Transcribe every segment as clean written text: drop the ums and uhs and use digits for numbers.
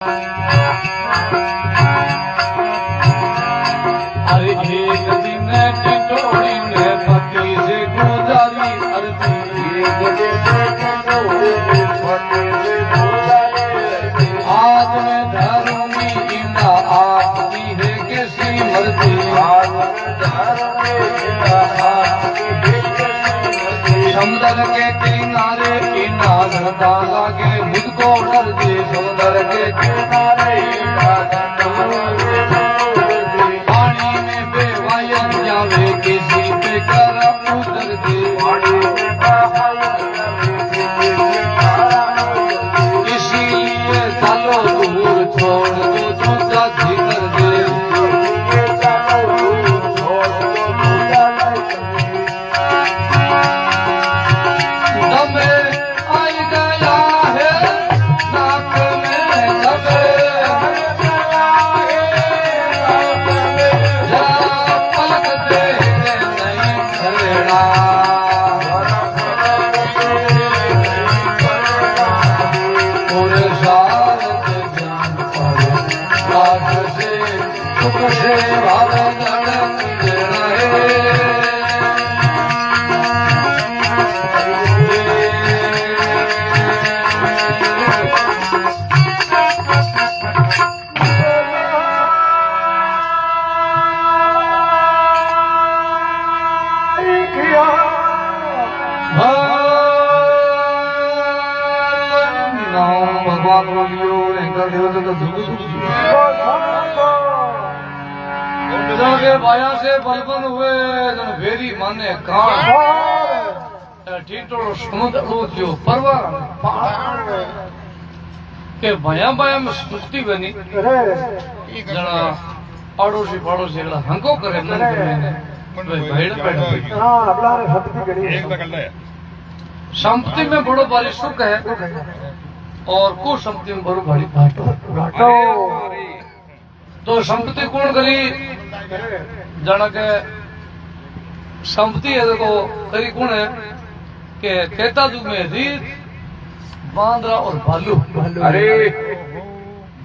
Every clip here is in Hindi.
अरे एक दिन टिटोड़ी ने पति से गुजारी अर्जी, एक दिन टिटोड़ी ने पति से गुजारी अर्जी। आज मैं धरूंगी इंदा आपकी है कैसी मर्जी, आज मैं धरूंगी इंदा आपकी है कैसी मर्जी। समुद्र के किनारे इंदा धरता लागे मुझको डर दे, समुद्र के किनारे इंदा धरता लागे पानी में बेवाया जावे किसी पे कर उतर दे, पानी में बेवाया जावे किसी पे कर उतर दे। इसीलिए चलो दूर छोड़ दो दूसरा जिक्र दे, इसीलिए चलो दूर छोड़ दो दूसरा जिक्र दे। दमे आई गया है नाक में दमे भाया से बलबन हुए भेरी माने कान ठीटोड़ो समुद्र जो परवार के भया भया में सुस्ती बनी जना पड़ोसी पड़ोसी हंको करे मन भेड़ संपत्ति में बड़ो भारी सुख है और कुछ संपत्ति में बड़ो भारी घाटो। तो संपत्ति कौन करी जना के संपत्ति है देखो करी कौन है के खेता जुग में रीत बांद्रा और भालू अरे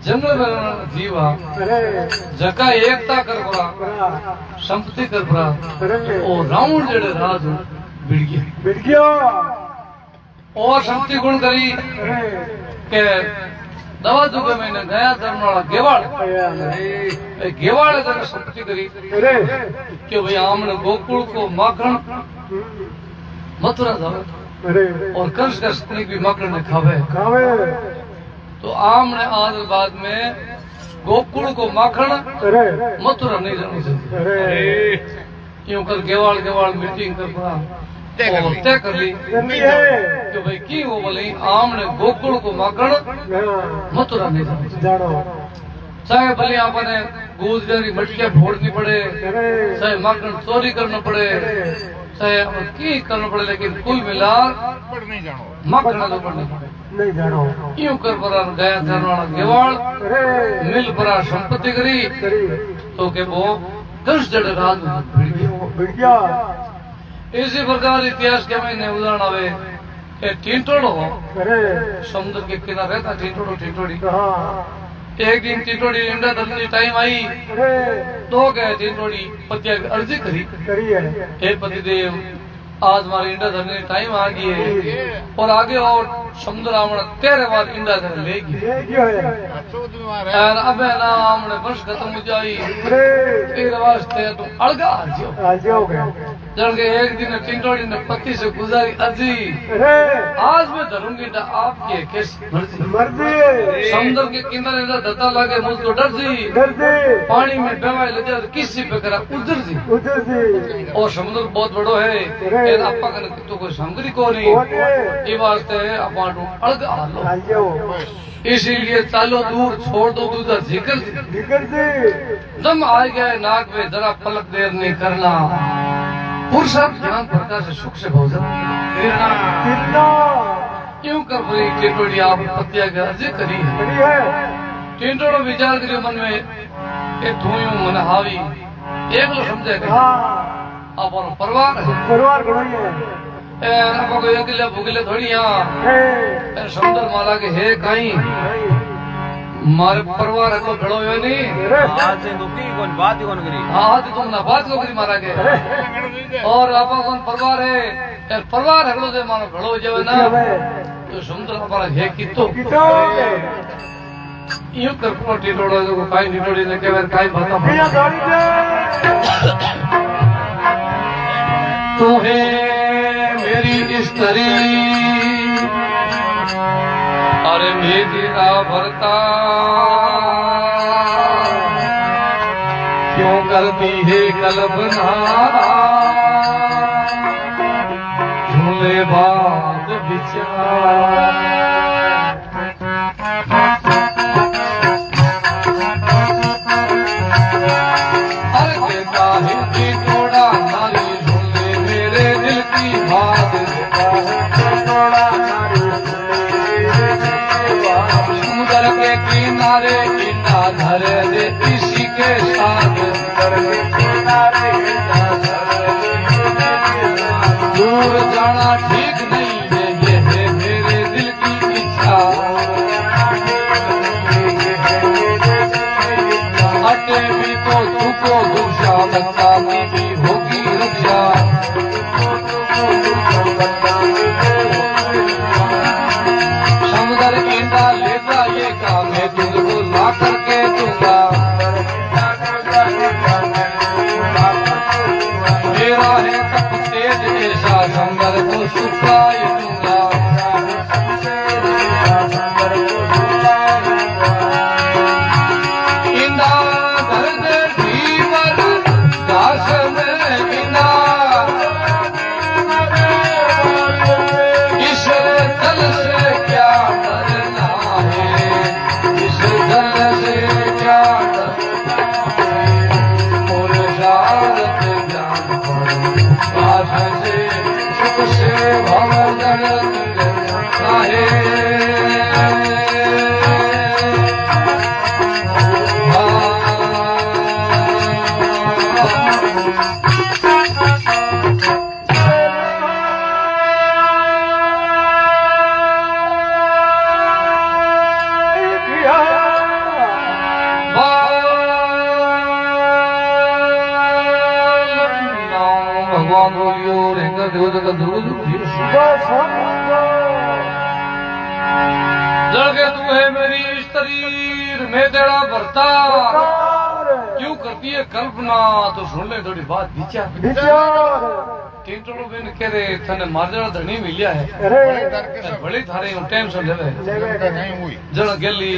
जंगल में जीवा जका एकता कर पड़ा संपत्ति कर पड़ा और रावण जड़े राज बिड़ गया और संपत्ति गुण करी के दवा जुग में गया धर्म वाला गेवाड़ संपत्ति करी कि भाई आमने गोकुल को माखन मथुरा जावे और कंस का स्त्री भी माखन ने खावे तो आमने आज बाद में गोकुल को माखन मथुरा नहीं जानी चाहिए। क्यों कर गेवाड़ मीटिंग कर पड़ा और तय कर ली कि भाई की वो बोले आमने गोकुल को माखन मथुरा नहीं जानी चाहिए। चाहे भले आपने गुजराती मटकियां फोड़नी पड़े, चाहे माखन चोरी करना पड़े, चाहे की करना पड़े, लेकिन कुल मिला माखन तो पड़ने नहीं जानो। यूं कर परा गया धरवाड़ा गेवाड़ मिल परा संपत्ति करी तो के वो 10 जड़ रात बिड़ गया। इसी प्रकार इतिहास के महीने उदाहरण आवे के टीटोड़ो समुद्र के किनारे था टीटोड़ी एक दिन टीटोड़ी इंडा धरने टाइम आई तो गए टीटोड़ी पतिया अर्जी करी हे पतिदेव आज हमारे इंडा धरने टाइम आ गई है और आगे और समुद्र आमने 13 बार इंडा धर लेगी और अब ना आमने वर्ष खत्म हो जाई फिर वास्ते तुम अलगा आ जाओ जन के एक दिन टिंटोड़ी ने पति से गुजारी अर्जी आज मैं धरूंगी ना आपकी कैसी मर्जी समुद्र के किनारे ना धता लगे मुझको डर जी पानी में बेवाई लगे किसी पे करा उधर जी और समुद्र बहुत बड़ो है आपा तो कोई सामग्री को नहीं ये वास्ते अपन अलग आ लो इसीलिए चालो दूर छोड़ दो दूसरा जिक्र दम आ गया नाक में जरा पलक देर नहीं करना पुरुषार्थ ज्ञान प्रकाश से सुख से भोजन क्यों कर रही टिटोड़ी आप पतिया की अर्जी करी है टिटोड़ो विचार करियो मन में के धोयो मन हावी एक लो समझे आप परिवार आपको अकेले भूगले थोड़ी यहाँ सुंदर माला के है कहीं मारे परिवार को भेड़ो हुए नहीं आज से दुखी कौन बात ही कौन करी हाँ तो तुम ना बात को करी मारा के और आपा कौन परिवार है यार परिवार हगड़ो से मानो भेड़ो जावे ना तो समुद्र हमारा है कि तो यूं कर पोटी रोड़ो जो काई निरोड़ी ने केवर काई भाता तू है मेरी स्त्री अरे मेरा भरता क्यों करती है कल्पना झूले बात विचार अरे देता है कि थोड़ा नारी झूले मेरे दिल की बात थोड़ा नारी समुद्र के किनारे किनारे दे इसी के साथ दूर जाना ठीक नहीं है ये है मेरे दिल की इच्छा अटे भी तो तुको दूसरा बच्चा की भी होगी रक्षा समुद्र ईंदा लेता ये काम है तुझको ला करके दूंगा मेरा है तप तेज ऐसा समुद्र को सुखाए दूंगा ईंदा दर्द जीवन दास में ईंदा इस जल से क्या डरना है इस जल से क्या डरना है और शारद ज्ञान पाठ से सुख से भव जगत है भगवान बोलियो रेंगा देव जगत जड़के तू है मेरी स्त्री मैं तेरा भरता क्यों करती है कल्पना तो सुन ले थोड़ी बात विचार तीन टोड़ो बिन कह रहे थने मारजड़ा धनी मिलिया है बड़ी थारे टेंशन लेवे जड़ गेली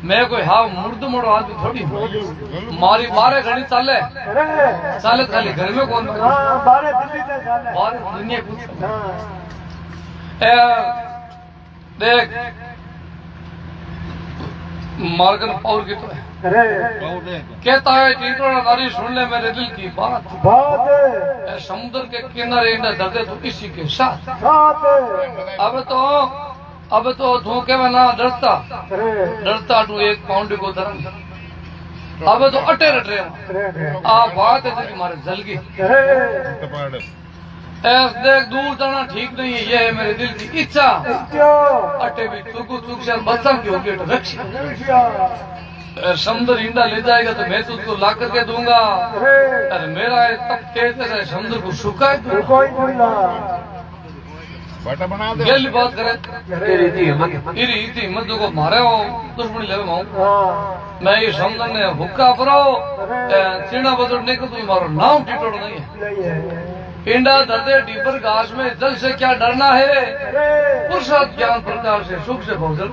मैं कोई हाव मुर्द मोड़ो आदमी थोड़ी मारी बारे घड़ी चाले चाले खाली घर में कौन बारे दुनिया कुछ देख मार्गन पावर की तो है कहता है टीटोड़ा नारी सुन ले मेरे दिल की बात समुद्र के किनारे इंडा दर्दे तो इसी के साथ अब तो धोखे में ना डरता तू एक पाउंड को धर्म अब तो अटे रट रहे आ बात है तेरी मारे जल की देख दूर जाना ठीक नहीं है ये है मेरे दिल की इच्छा अटे भी चुक से बच्चा की होगी तो रक्षा समुद्र ईंडा ले जाएगा तो मैं तुझको ला करके दूंगा अरे मेरा तब तेज है समुद्र को सुखा गली बात करे तेरी हिम्मत जो को मारे हो दुश्मनी ले मैं ये समुद्र ने हुक्का परो चीना बदल नहीं कर मारो नाम टिटोड़ नहीं है इंडा दर्दे डीपर घास में जल से क्या डरना है पुरुषार्थ ज्ञान प्रकाश से सुख से भोजन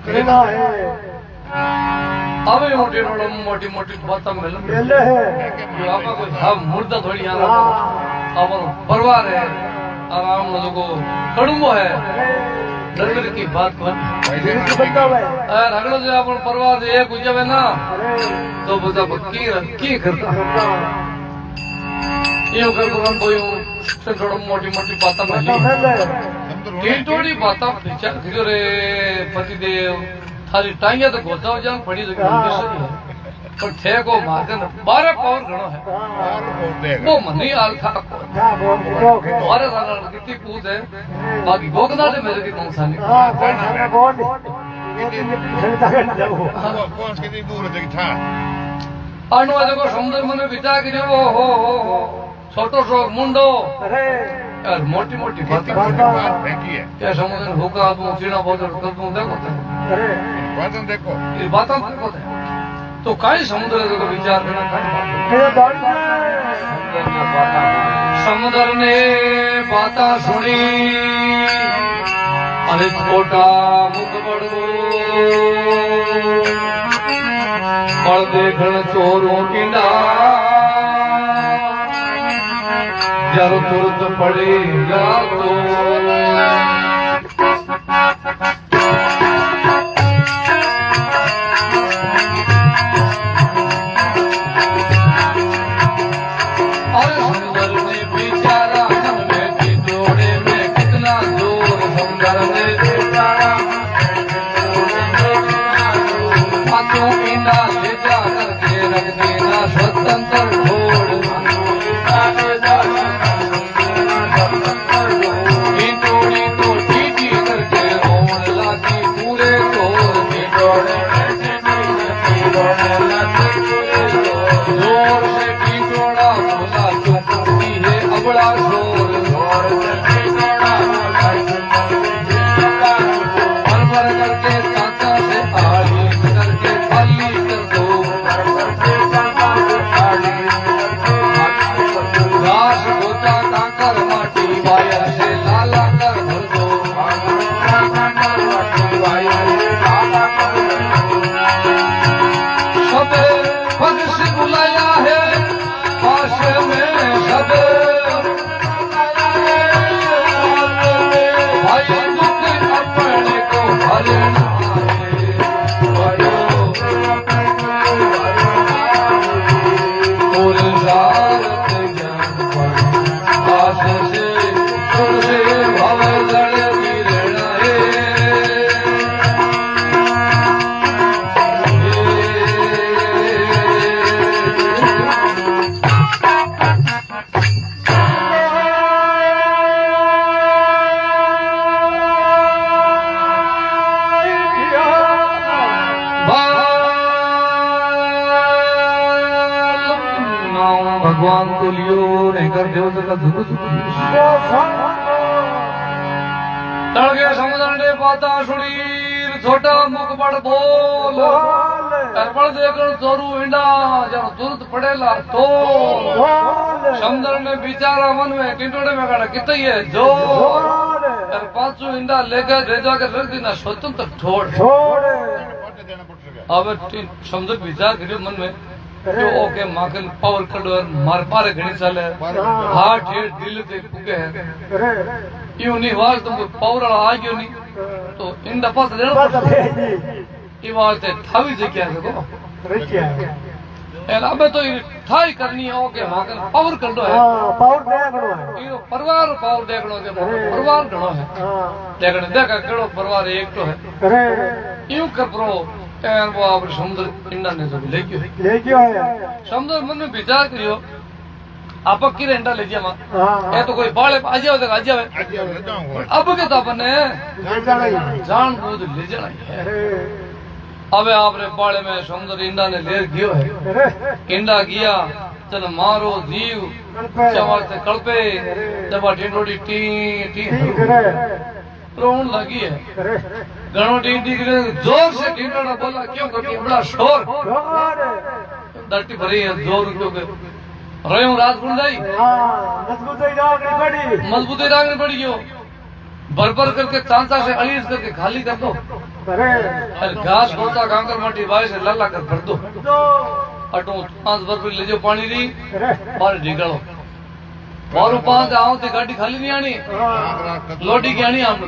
करना है अबे मोटी मोटी बात मिल जो आपका कोई हम मुर्दा थोड़ी यहाँ परिवार है आराम को कड़ुमो है डर की बात कौन रगड़ो से अपन परिवार से एक उजवे ना तो बता की करता यो कर थोड़ा मोटी बात मिली थोड़ी बात विचार करो रे पति देव थारी टांगिया तो घोसाओ जान पड़ी जगह पर थे को मार्गन 12 पावर घणो है वो मनी आल था और कितनी पूछ है बाकी गोगना ने मेरे की कौन सा नहीं कौन सी दूर है था आनो देखो समुद्र मन विचार करियो हो छोटो सो मुंडो यार मोटी मोटी बात फेंकी है क्या समुद्र होगा तुम सीना बोझ कर तुम देखो वजन देखो ये बात देखो तो काई समुद्र देखो विचार करना समुद्र ने बाता सुनी अरे छोटा मुख बड़ो बड़ देखण चोरों की ना जर तुरंत पड़ेगा तो भगवान को लियो नहीं कर देव का दुख तड़के समुद्र ने पाता सुनीर छोटा मुख बड़ बोल बड़ देखण चोरू इंडा जब तुरंत पड़ेला तो समुद्र ने बिचारा मन में टिंडोड़े में गाड़ा कितई है जो और पांचों इंडा लेकर रेजा के रख देना स्वतंत्र छोड़ अब समुद्र विचार करियो मन में जो ओके माखन पावर कड़ो मार पारे घणी चाले हार्ट हेड दिल ते पुगे है यू नी वाज तुमको पावर आ गयो नी तो इंडा पास लेनो ई वाज ते थावी जग्या देखो एला अबे तो थाई करनी है ओके माखन पावर कड़ो है पावर देखणो है यो परिवार पावर देखणो के परिवार घणो है देखण देखा केड़ो परिवार एक तो है यूं कर प्रो एन वो आप समुद्र इंडा ने तो ले गयो है समुद्र मन में विचार करियो आप की इंडा ले जा मां ए तो कोई बाले आ जाओ तो आ जावे अब के तो अपन जान बूझ ले जाना है अबे आपरे बाले में समुद्र इंडा ने ले गयो है इंडा गया चल मारो जीव चवा से कल्पे जब टिंडोड़ी टी टी रोन लगी है घणो टी टी जोर से टिंडोड़ा बोला क्यों करती बड़ा शोर धरती भरी है जोर क्योंकि रहे रात गुण जाई मजबूती रागनी पड़ी गयो भर करके चांचा से अलीस करके खाली कर दो घास गोता कांकर माटी वाय से लाला कर भर दो अटो 5 भर ले जो पानी री बाहर निकलो और 5 आओ तो गाड़ी खाली नहीं आनी लोडी की आनी हम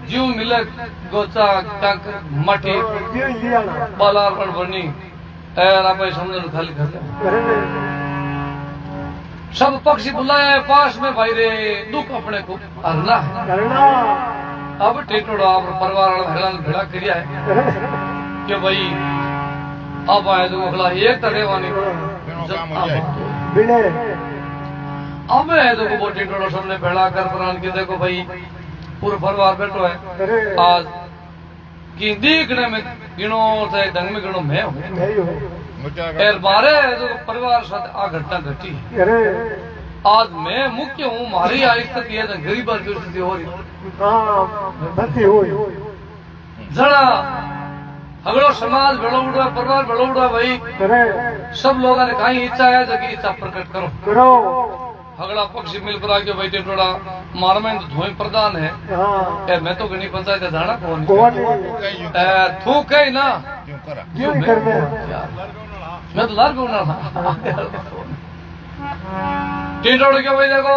जीव मिले गोचा कांकर माटी बालार पर बनी ऐर आप समुद्र खाली कर दे सब पक्षी बुलाए पास में भाई रे दुख अपने को हरना है अब टेटोड़ा परिवार वाला भेड़ा करिया है कि भाई अब आए तो अगला एक तड़ेवानी अब है तो वो टेटोड़ा सामने भेड़ा कर प्राण के देखो भाई पूरा परिवार बैठो है आज कि देखने में गिनो चाहे ढंग में गिनो मैं हूँ नहीं हो मुझे एर मारे तो परिवार साथ आ घटना घटी अरे आज मैं मुख्य हूँ मारी आज तक ये गरीब की स्थिति हो रही हाँ भक्ति हो जरा अगलो समाज बड़ो उड़ा परिवार बड़ो उड़ा भाई अरे सब लोगों ने कहीं इच्छा है जो कि इच्छा प्रकट करो करो अगला पक्ष मिलकर आके बैठे थोड़ा मारमें तो धोई प्रधान है हाँ यार मैं तो गणी पंचायत का जाना कौन कौन थूक है ना क्यों करा क्यों ही करते यार मैं तो लार बोलना था टिंडोड़ के भाई देखो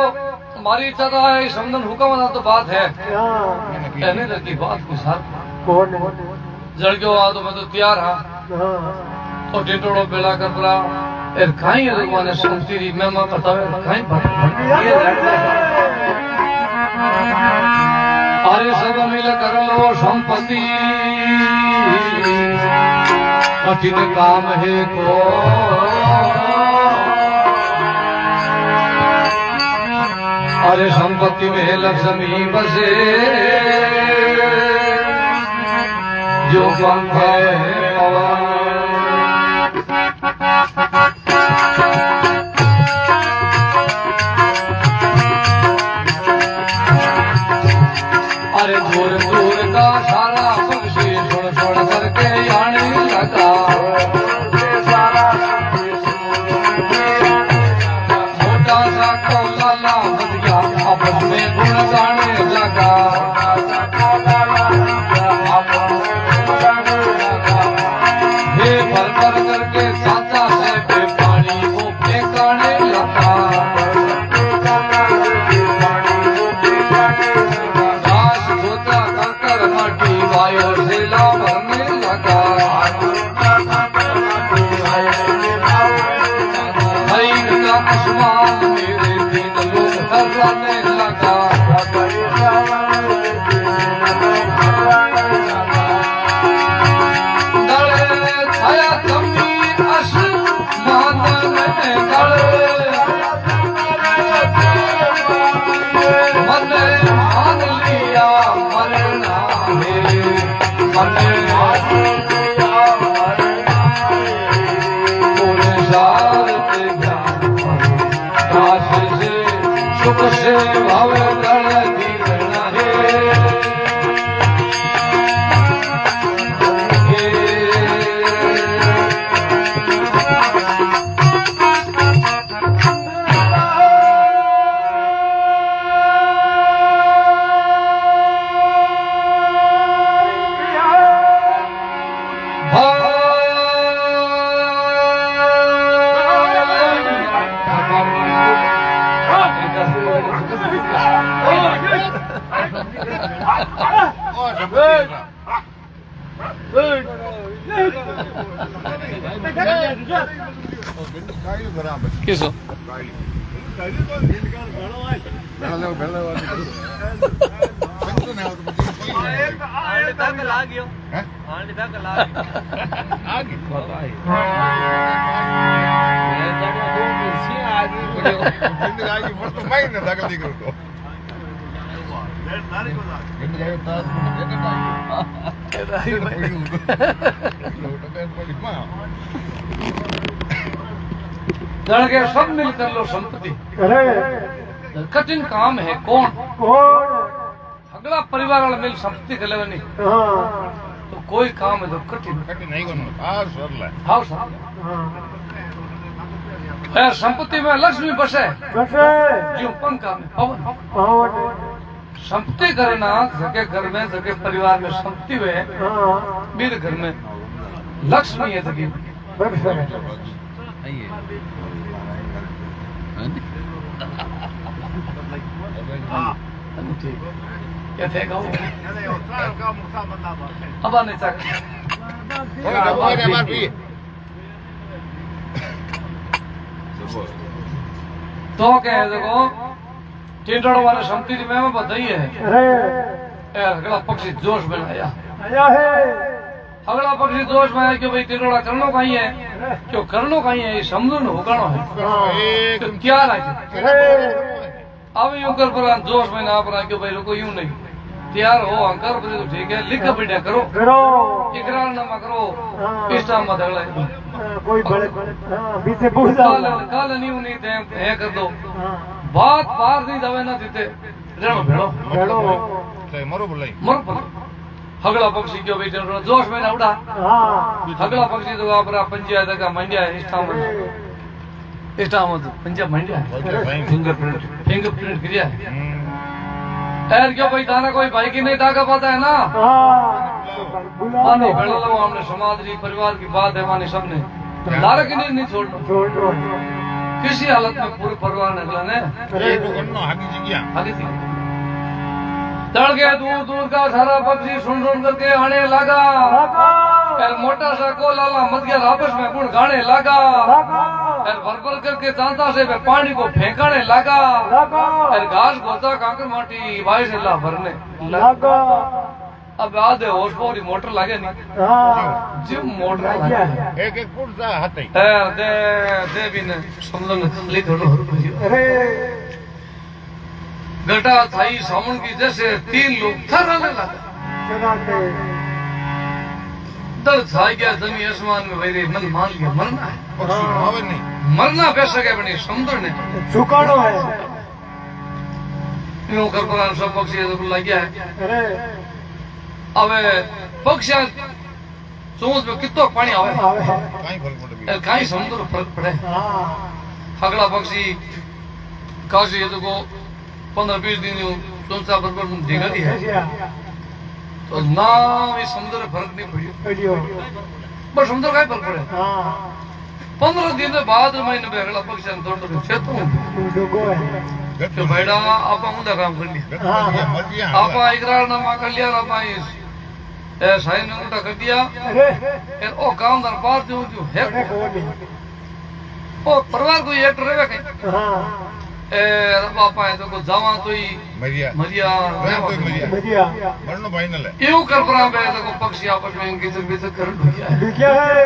हमारी इच्छा तो है समदन हुक्म ना तो बात है हाँ कहने लगी बात को साथ कौन जड़ के आ तो मैं तो तैयार हाँ हाँ तो टिंडोड़ो बेला कर पड़ा यार खाई है भगवान ने सुनती रही मैं बतावे खाई अरे सब मिल कर लो संपत्ति कठिन काम है को अरे संपत्ति में लक्ष्मी बसे जो पंख है पवन अरे दूर दूर का सारा पक्षी छोड़ छोड़ करके आने लगा मोटा सा कौलाला बदिया आपस में गुण गाने लगा हे भर भर करके चाचा से पे पानी को फेंकाने लगा मटी वायु से भरने लगा का आसमान मेरे तीन लोग हराने लगा दड़े छाया कमी आसमान में दड़े मैंने मान लिया मरना सुख से भाव दीना किसो दड़ के सब मिलकर लो संपत्ति अरे कठिन काम है कौन कौन अगला परिवार वाला मिल संपत्ति कर लेवे नहीं हाँ तो कोई काम है तो कठिन कटी नहीं करो हाँ सरल है हाँ साहब हाँ संपत्ति में लक्ष्मी बसे बसे जो पंखा में पवन पवन संपत्ति करना जगह घर में जगह परिवार में संपत्ति हुए हाँ मेरे घर में लक्ष्मी है जगह बसे कैसे अब नहीं तो क्या है देखो टिंडोड़ वाले संपत्ति में बताई है अरे अगला पक्षी जोश में आया आया है अगला पक्षी जोश में आया कि भाई टिंडोड़ा करनो कहीं है क्यों करनो कहीं है ये समझो न होगानो है तो क्या रहा अरे अब यूं कर पर जोश में ना पर क्यों भाई लोग यूं नहीं तैयार हो अंकर बोले तो ठीक है लिख बढ़िया करो करो इकरारनामा करो हाँ। इस टाइम मत अगला कोई बड़े हाँ बीच पूछ काल जाओ काल नहीं दे है कर दो हाँ बात पार नहीं जावे ना जीते रेणो भेड़ो भेड़ो तो मरो बोलाई मर पर हगला पक्षी क्यों बेटे जोश में ना उड़ा हाँ हगला पक्षी तो आपरा पंचायत का मंडिया इस टाइम पंजाब मंडिया फिंगरप्रिंट क्रिया है यार क्यों भाई तारा कोई भाई की नहीं ताका पाता है ना हाँ बुला मानो लो भेड़ो लो हमने समाज की परिवार की बात है माने सबने लारा की नहीं छोड़ना छोड़ दो किसी हालत में पूरे परिवार ने अगला ने ये तो करना हाकी जगह आगे थी चढ़ गया दूर दूर का सारा पक्षी सुन करके आने लगा फिर मोटा सा को लाला मत गया आपस में गुण गाने लगा फिर भर करके तांता से फिर पानी को फेंकाने लगा फिर घास गोता कांकर माटी भाई से ला भरने लगा अब आधे होश पूरी मोटर लगे नहीं हाँ जिम मोटर लगे एक एक फुट सा हाथी दे भी ने समझो न खाली थोड़ो अरे गटा थाई सामुन की जैसे 3 लोग थर्राने लगा चलाते दर्द छा गया जमी आसमान में वही मन मान लिया मरना है पक्षी आवे नहीं मरना पैसा के बनी समुद्र ने सुकानो है यूं कर पर सब पक्षी तो लग गया है अरे अब पक्षी सोच में कितो पानी आवे आवे काई फल पड़ गया काई समुद्र फर्क पड़े हाँ हगला पक्षी काशी तो को 15-20 दिन सोचा पर ढीगा दी है तो ना ये समुद्र फर्क नहीं पड़ी वीडियो पर समुद्र का फर्क पड़े हाँ 15 दिन के बाद महीने में अगला पक्षी तोड़ क्षेत्र डुगो है तो बेड़ा आप मुंडा काम कर लिया मर गया आप इकरारनामा कर लिया आप साइन मुंडा कर दिया अरे फिर ओ काम दर पार जो है अरे कोनी ओ परिवार कोई एक रहे कहीं हाँ बापा है तो को जावा तो ही मरिया मरिया तो मरिया बढ़िया मरनो फाइनल है यूं कर परा बे तो पक्षी आपस में इनकी से बेइज्जत कर ढुकिया है क्या है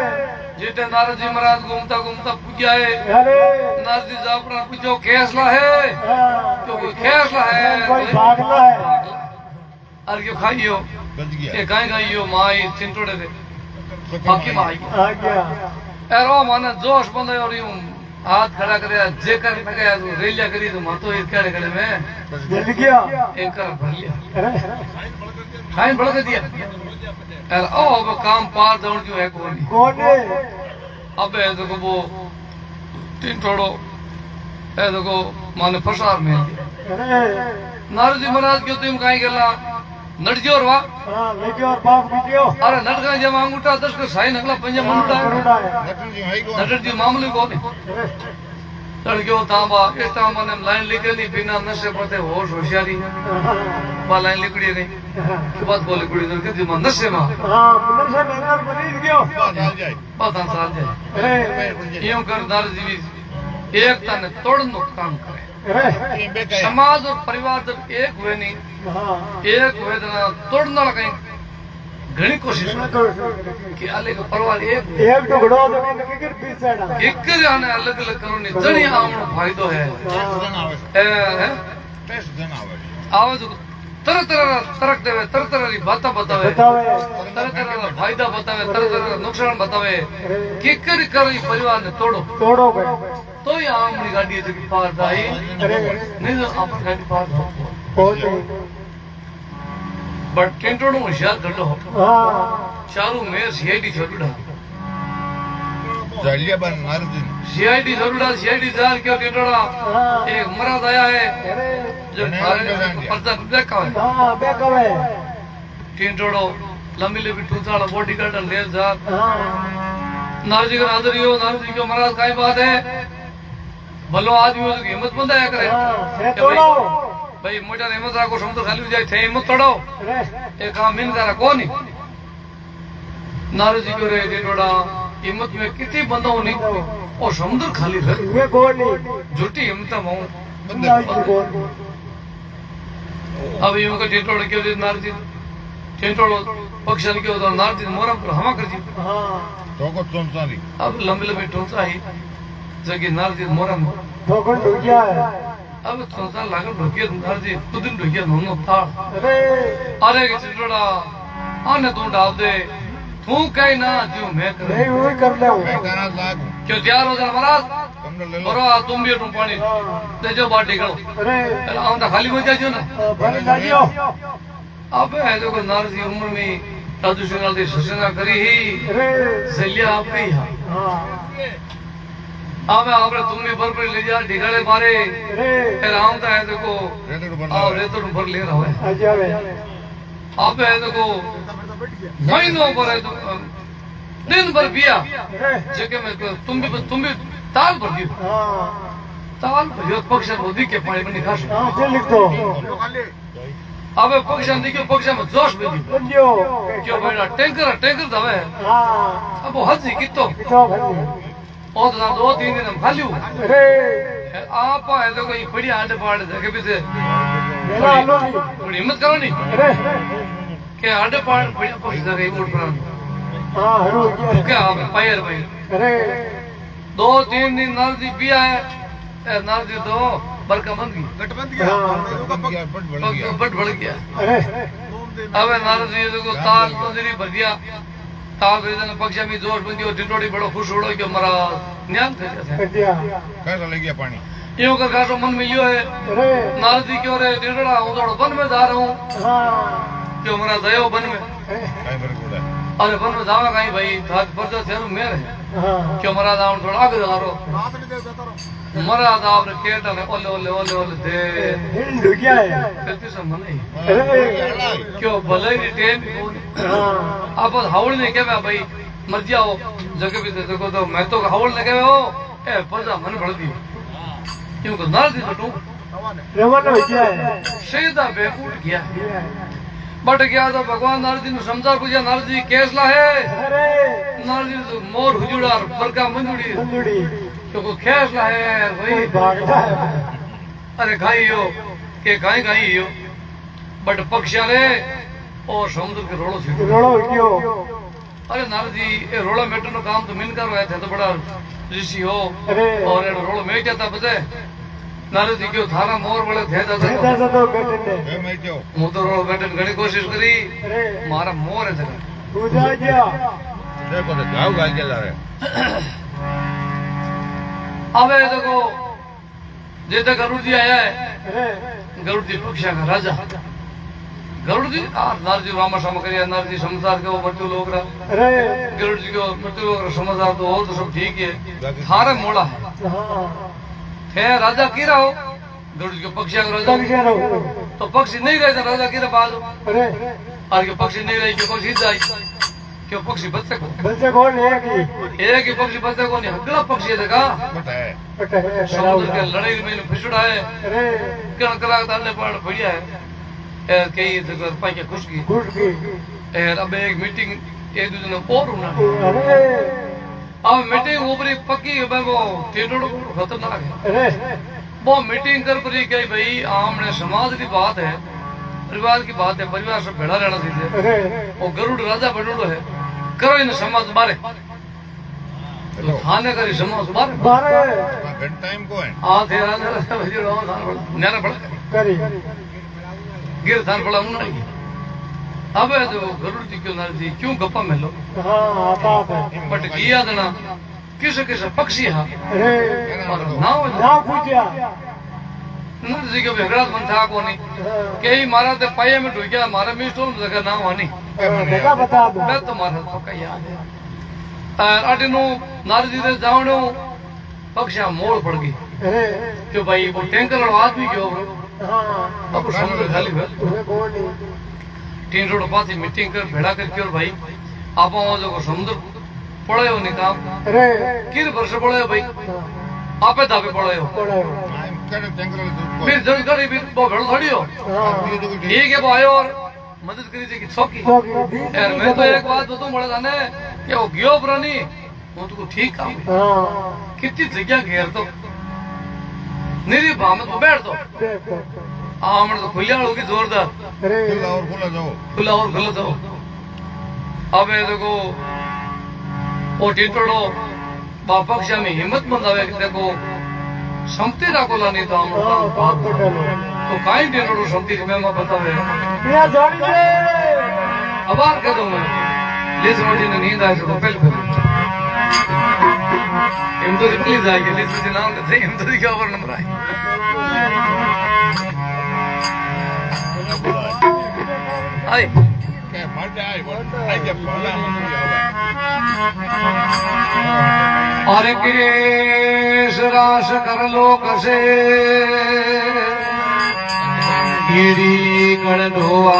जेठे नारद जी महाराज घूमता घूमता पूछा है अरे नारद जी जापरा पूछो कैसला है हाँ, तो कोई कैसला है कोई भागना है अरे क्यों खाइयो बच गया ये काई खाइयो माई चिंटोड़े दे बाकी माई आ गया यार ओ माने जोश बंदे और यूं हाथ खड़ा करे जे कर गया तो रेलिया करी तो मातो इस खड़े खड़े में जल गया एक कर भर लिया अरे फाइन बढ़ के दिया यार ओ अब काम पार दौड़ जो है कोनी कोने अब है तो वो 3 थोड़ो है तो माने प्रसार में अरे नारद जी महाराज क्यों तुम काई गेला नटजो रवा हाँ वीडियो और बाप वीडियो अरे नटका जब अंगूठा 10 के साइन अगला पंजा मुंडा करोड़ा है नटन जी है कौन नटर जी मामले को नहीं अरे चढ़ गयो तांबा इस टाइम मैंने लाइन लिखली बिना नशे पते होश होशियारी बा लाइन लिखड़ी गई के बाद बोले कुड़ी तो के दिमाग नशे में हाँ नशे में अंदर मरीज गयो आ जाए पता साल जाए अरे यूं कर नारद जी भी एक तने तोड़नो काम करे अरे ये बेका है समाज और परिवार जब एक हुए नहीं हाँ एक हुए तो तोड़ना कहीं घनी कोशिश तो कि अलग परिवार एक एक टुकड़ो तो किन किर पीछे ना एक जाने अलग अलग करो नहीं जनी आवनो फायदो है जन आवे है टेस्ट जन आवे आवाज तरह तरह तरक देवे तरह तरह की बात बतावे बतावे तरह तरह का फायदा बतावे तरह तरह का नुकसान बतावे किकर करी परिवार ने तोड़ो तोड़ो गए तो ही आमनी गाड़ी जो पार जाई अरे नहीं तो अपन गाड़ी पार हो कोने बट टेंटोड़ो होशियार गड्ढो हाँ चारू में सीआईडी छोड़ूड़ा जालिया बन Narad ji CID छोड़ूड़ा CID jar क्यों टेंटोड़ा हाँ एक मराद आया है अरे जो थारे पर्चा देखा है हाँ बेकवे टेंटोड़ो लंबी लंबी टूचाड़ा बॉडी गार्ड ले जा हाँ नारद जी का नादर यो नारद जी को महाराज काई बात है भलो आदमी हो तो हिम्मत बंदा है करे हाँ से कि तोड़ो भाई मोटा हिम्मत राखो समुद्र खाली हो जाए थे हिम्मत तोड़ो अरे ये काम मिन करा कौन नारद जी को रे टेंटोड़ा हिम्मत में कितनी बंदा होनी और समुद्र खाली रहे ये कोनी झूठी हिम्मत में हूं बंदा की कोनी अब यूं का टेंटोड़ा क्यों दे नारद जी टेंटोड़ो पक्षन क्यों तो नारद जी मोरम पर हवा कर जी हाँ तो को चोंचारी अब लंबे लंबे टोचा ही जगह नारद जी मोरम ठोकर डूब गया है अब संसार लागल ढोकिया तुमदार जी खुद दिन ढोकिया नोनो था अरे के चिटड़ा आने तू डाल दे तू कहीं ना जो मैं कर नहीं वो ही कर ले मैं कहना लागू क्यों तैयार हो जा महाराज तुमने ले लो बरो तुम भी तुम पानी दे जो बाटी करो अरे आऊं तो खाली हो जाजो ना बन लाजियो अब है जो नारजी उम्र में साधु सिंगाल दी ससना करी ही अरे सलिया आप ही हाँ अब आपने तुम भी भर पर ले जा ढिगाड़े मारे अरे फिर आऊं तो है देखो रेतड़ बन आओ रे तो भर ले रहा है आजा वे अब है देखो महीनों पर है तो दिन भर पिया अरे जगह में तुम भी ताल भर दियो हाँ ताल भर पक्ष मोदी के पानी में निकास हाँ से लिख दो अब पक्ष देखियो पक्ष में जोश में दियो बंजियो क्यों बेटा टैंकर दवे हाँ अब वो हद कितो कितो भंजी और तो 2-3 दिन हम खाली हुआ अरे आप आए तो कोई बड़ी आंटे पाड़े थे कभी से मेरा आलो नहीं बड़ी हिम्मत करो नहीं अरे के आंटे पाड़ बढ़िया पक्ष जगह मोड़ पर हाँ हरू क्या आप पायर भाई अरे 2-3 दिन नारजी पिया है नारजी तो बरका बंद गई हाँ बट बढ़ गया अरे अब नारजी को ताल तो जरी भर दिया ताल भेजन पक्षा में जोश बंदी और टिटोड़ी बड़ो खुश उड़ो कि हमारा न्यान थे जैसे कर दिया कैसा ले गया पानी यूं कर काटो मन में यो है अरे नारजी क्यों रे टिटोड़ा हूँ थोड़ा वन में जा रहा हूँ हाँ क्यों हमारा दयो वन में कहीं मेरे को है अरे वन में जावा कहीं भाई थाक पर तो तेरू मेर है हाँ क्यों हमारा दाम थोड़ा आगे जा रहा मरा दाम रे केटा ने ओले ओले ओले ओले दे हिंद क्या है गलती से मन नहीं अरे क्यों भले ही टेन हाँ आप हावड़ ने क्या भाई मर जाओ जगह भी देखो तो मैं तो हावड़ ने क्या हो ए पजा मन भड़ दी क्यों को नार दी तो रमन हो क्या है सीधा बेकूट गया बट गया तो भगवान नारजी ने समझा पूछा नारजी कैसला है अरे नारजी तो मोर हुजुड़ा बरका मंजुड़ी मंजुड़ी तो को कैसला है कोई भाई भागता है अरे खाई हो के खाई हो बट पक्षा रे और समुद्र के रोड़ो छे रोड़ो क्यों अरे नारजी ये रोड़ा मेटो नो काम तो मिन कर रहे थे तो बड़ा ऋषि हो अरे और ये रोड़ो मेट जाता बजे नारजी क्यों थारा मोर बड़े थे जाता ऐसा तो बैठे ए मैं क्यों मु तो रोड़ो बैठने घणी कोशिश करी अरे मारा मोर है जगह पूजा गया देखो तो गाँव गाल के ला रहे अब ये देखो जैसे गरुड़ जी आया है अरे गरुड़ जी पक्षा का राजा गरुड़ जी नारजी रामा शाम करिया नारजी समझदार के वो मृत्यु लोग रहा अरे गरुड़ जी को मृत्यु लोग रहा समझदार तो और तो सब ठीक है थारे मोड़ा है हाँ थे राजा की रहो गरुड़ जी को पक्षा का तब राजा क्या रहो तो पक्षी नहीं रहे तो राजा की रहा बाजू अरे और के पक्षी नहीं रहे क्यों पक्षी जाए क्यों पक्षी बच्चे को बच्चे कौन है कि एक ही पक्षी बच्चे को नहीं अगला पक्षी है देखा बट है पता है समुद्र के लड़ाई में फिसड़ा है अरे कण कला ताले पड़ बढ़िया है कई जगह पाई के खुश की घुट गई अब एक मीटिंग एक दूसरे ने और होना अरे अब मीटिंग ऊपरी पक्की है वो टेढ़ो खतरनाक है अरे वो मीटिंग कर पड़ी गई भाई आमने समाज की बात है परिवार की बात है परिवार सब भेड़ा रहना चाहिए अरे वो गरुड़ राजा बनोड़ो है करो इन समाज बारे तो थाने करी समाज बारे बारे घंटा टाइम को है हाँ थे राजा वजीर हो थान बड़ा न्यारा बड़ा करी गिर थान बड़ा उन्ना ही अब है तो गरुड़ जी क्यों नारजी क्यों गप्पा में लो हाँ बात है बट किया देना किस पक्षी है अरे और नाव ना पूछा नारजी के झगड़ा मन था को नहीं कई मारा ते पाए में ढो गया मारा में स्टोर जगह नाव आनी देखा बता दो मैं तुम्हारा पक्का याद है अटिनो नारजी दे जावणो पक्षा मोड़ पड़ गई अरे क्यों भाई वो टैंकर वाला आदमी क्यों हाँ अब समुद्र खाली हुआ तुम्हें कौन नहीं तीन रोड पाती मीटिंग कर भेड़ा कर क्यों भाई आप जो समुद्र पड़े हो नहीं काम अरे किस वर्ष पड़े हो भाई आपे दावे पड़े हो पड़ा है टाइम करे जंगल को फिर जरूर करी फिर वो भेड़ थोड़ी हो हाँ ठीक है वो आयो और मदद करी थी कि छौकी तो बीच यार मैं तो एक बात बताऊं बड़ा जाने कि वो गियो प्राणी वो तो ठीक काम है हाँ कितनी जगह घेर दो निरी भामत में बैठ दो देखो आमण तो खुलिया होगी जोरदार अरे खुला और खुला जाओ खुला और खुला दो अब ये देखो वो टिटोड़ो पक्षा में हिम्मत मंद आवे कि देखो संपत्ति राखोला नहीं तो हम हाँ बात बदलो तो काई डेढ़ो संपत्ति के मैं बतावे यहाँ जानी दे अबार कह दूं मैं लिस रोटी ने नींद आए तो पहले हम तो निकली जाएगी लिस से नाम कहते हम तो क्या और नंबर आए आए કે માટે આય આય કે પહેલા મને આવે अरे केश राश कर लो कसे कीड़ी कण ढोआ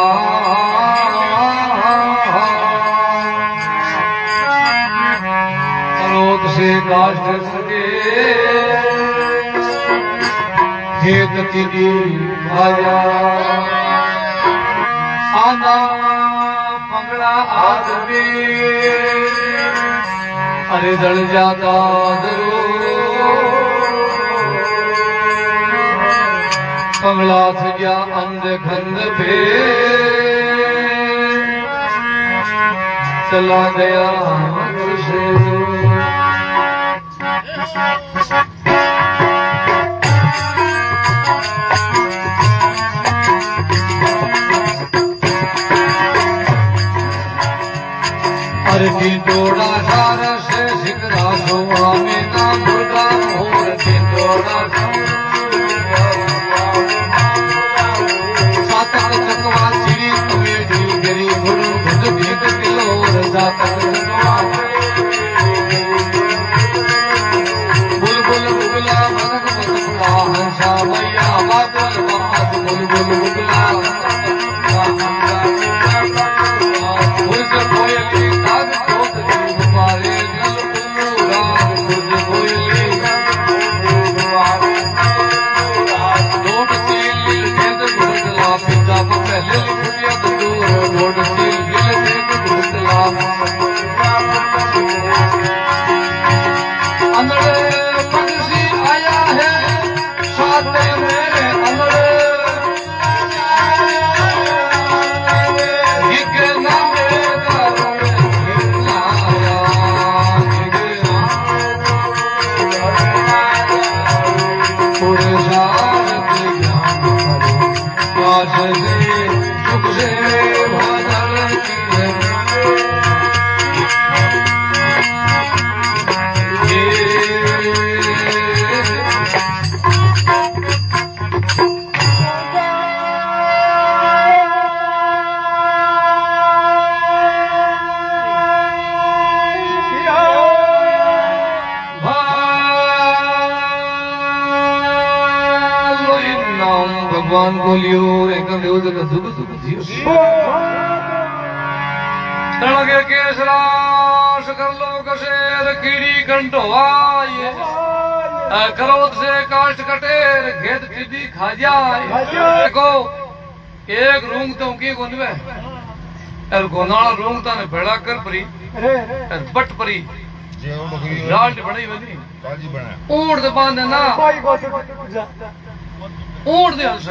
क्रोध से काष्ठ सके खेत की आया आना पंगड़ा आदमी अरे दल जाता दरो पंगला थया अंध खंड पे चला गया से अरे टिंडोड़ा सार से सिकरा सोआ में ना मुर्गा मोर टिंडोड़ा सातक चकवा चिड़ी तुम्हें ढील गिरी गुरु भुज भीत किलोर सातक चकवा बुलबुल बुगला भगत भगला हंसा मैया बादल बात बुलबुल बुगला कोयली काग कोत तुम्हारे जल बुलू कोयली लोट सील गेंद गुड़ला पिता पहले लिखिया दूर लोट सील गेंद गुड़ला अंदर पंछी आया है साथ मेरे अंदर भगवान बोलियो एक देव का सुख सुख जियो तड़के केसराश कर लो कसेर कीड़ी कंटोवाए क्रोध से काष्ट कटेर खेत टिड्डी खा जाए देखो एक रूंग तो की गुनवे और गोनाला रूंग ताने भेड़ा कर परी और बट परी જે ઓલો ગઈ लाल बड़ी बनी કાજી બના ऊंट दे बांधे ना कोई को ऊंट दे हंस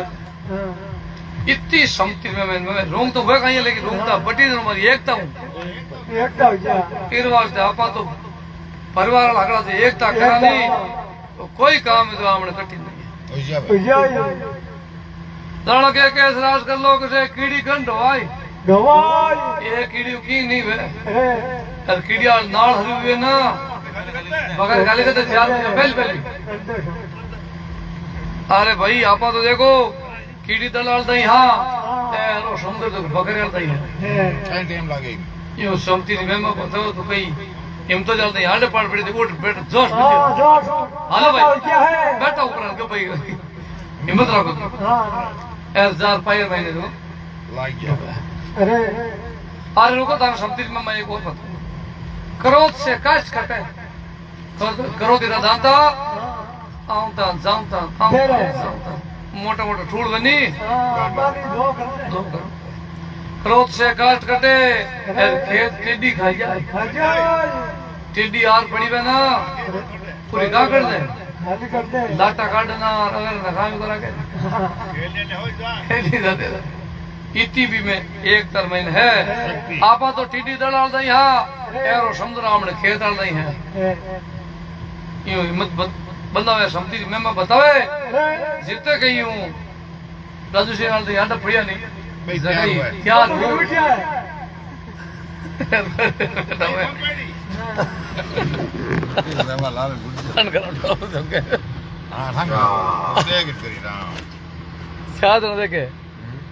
इतनी संपत्ति में रूंग तो हुआ कहीं है, लेकिन रूंग था बटी दिन हमारी एकता हूँ एकता हो जा फिर वास्ते आपा तो परिवार लागड़ा से एकता करा नहीं तो कोई काम है तो हमने कठिन नहीं है ઓઈ જાવે हो जा दाना के केस राज कर लो किसे कीड़ी गंढ आई गवाई ये कीड़ी की नहीं वे रे और कीड़िया नाल हरी हुए ना मगर गाली करते चार पहले पहले अरे भाई आपा तो देखो कीड़ी दलाल दई हाँ रो समुद्र तो बकरे दई है કાઈ ટાઈમ લાગે यो संपत्ति में मैं बताओ तो कहीं हिम तो चलते हाल पाड़ पड़ी थी उठ बैठ जोश हां जो हेलो भाई क्या है बैठा ऊपर के भाई हिम्मत रखो हां एस जार पायर महीने तो લાગી ગયા अरे अरे रुको तार संपत्ति में मैं एक और बताऊं क्रोध से कष्ट कटे क्रोध इरा दांता आऊंता जाऊंता आऊंता मोटा मोटा ठूल बनी हां पानी दो कर दो करो क्रोध से कष्ट कटे खेत टिड्डी खा जाए हो जा टिड्डी आर पड़ी बे ना पूरी का कर दे खाली कर दे लाटा काटना अगर ना काम करा के खेली जाते इतनी भी में एक तर महीने है आपा तो टिड्डी दलाल दई हां एरो समुद्र हमने खेत डाल दई है यो हिम्मत बंदावे समती में बतावे अरे जितने कही हूँ राजू सिंह नाल तो यहाँ पड़िया नहीं भाई क्या हुआ है? क्या वो क्या है લાલ ગુડ હા હા દેખ કરી રામ शायद न देखे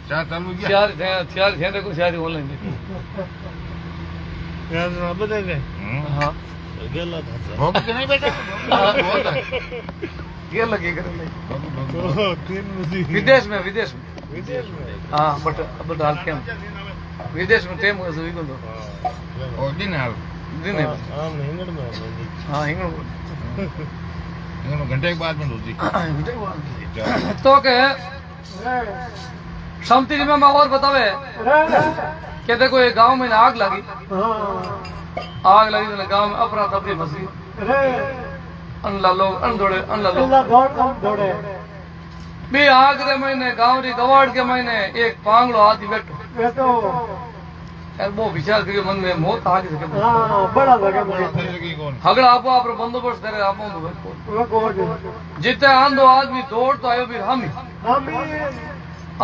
ચા ચાલુ ગયા थ्यार थे देखो शायद ऑनलाइन देखो हाँ ભોગ કે નહીં બેટા ये लगे करे विदेश में हाँ बट हाल क्या विदेश में टेम हो सभी को तो ઓરિજિનલ दिन है हाँ हिंगड़ એનો ઘંટા બાદ માં હોતી तो के शांति जी में और बतावे अरे कि देखो ये गांव में ना आग लगी हाँ आग लगी तो गांव में अफरा तफरी मची अरे अनला लोग अनदोड़े अनला लोग अल्लाह दौड़ कम दौड़े बे आग रे महीने गांव री गवाड़ के महीने एक पांगड़ो आदमी बैठो ये तो यार वो विचार करियो मन में मौत आ गई सके हाँ बड़ा लगे मुझे લગી કોણ हगड़ा आपो आप बंदोबस्त करे आपो वो गोर जितने आंधो आदमी दौड़ तो आयो भी हम ही हम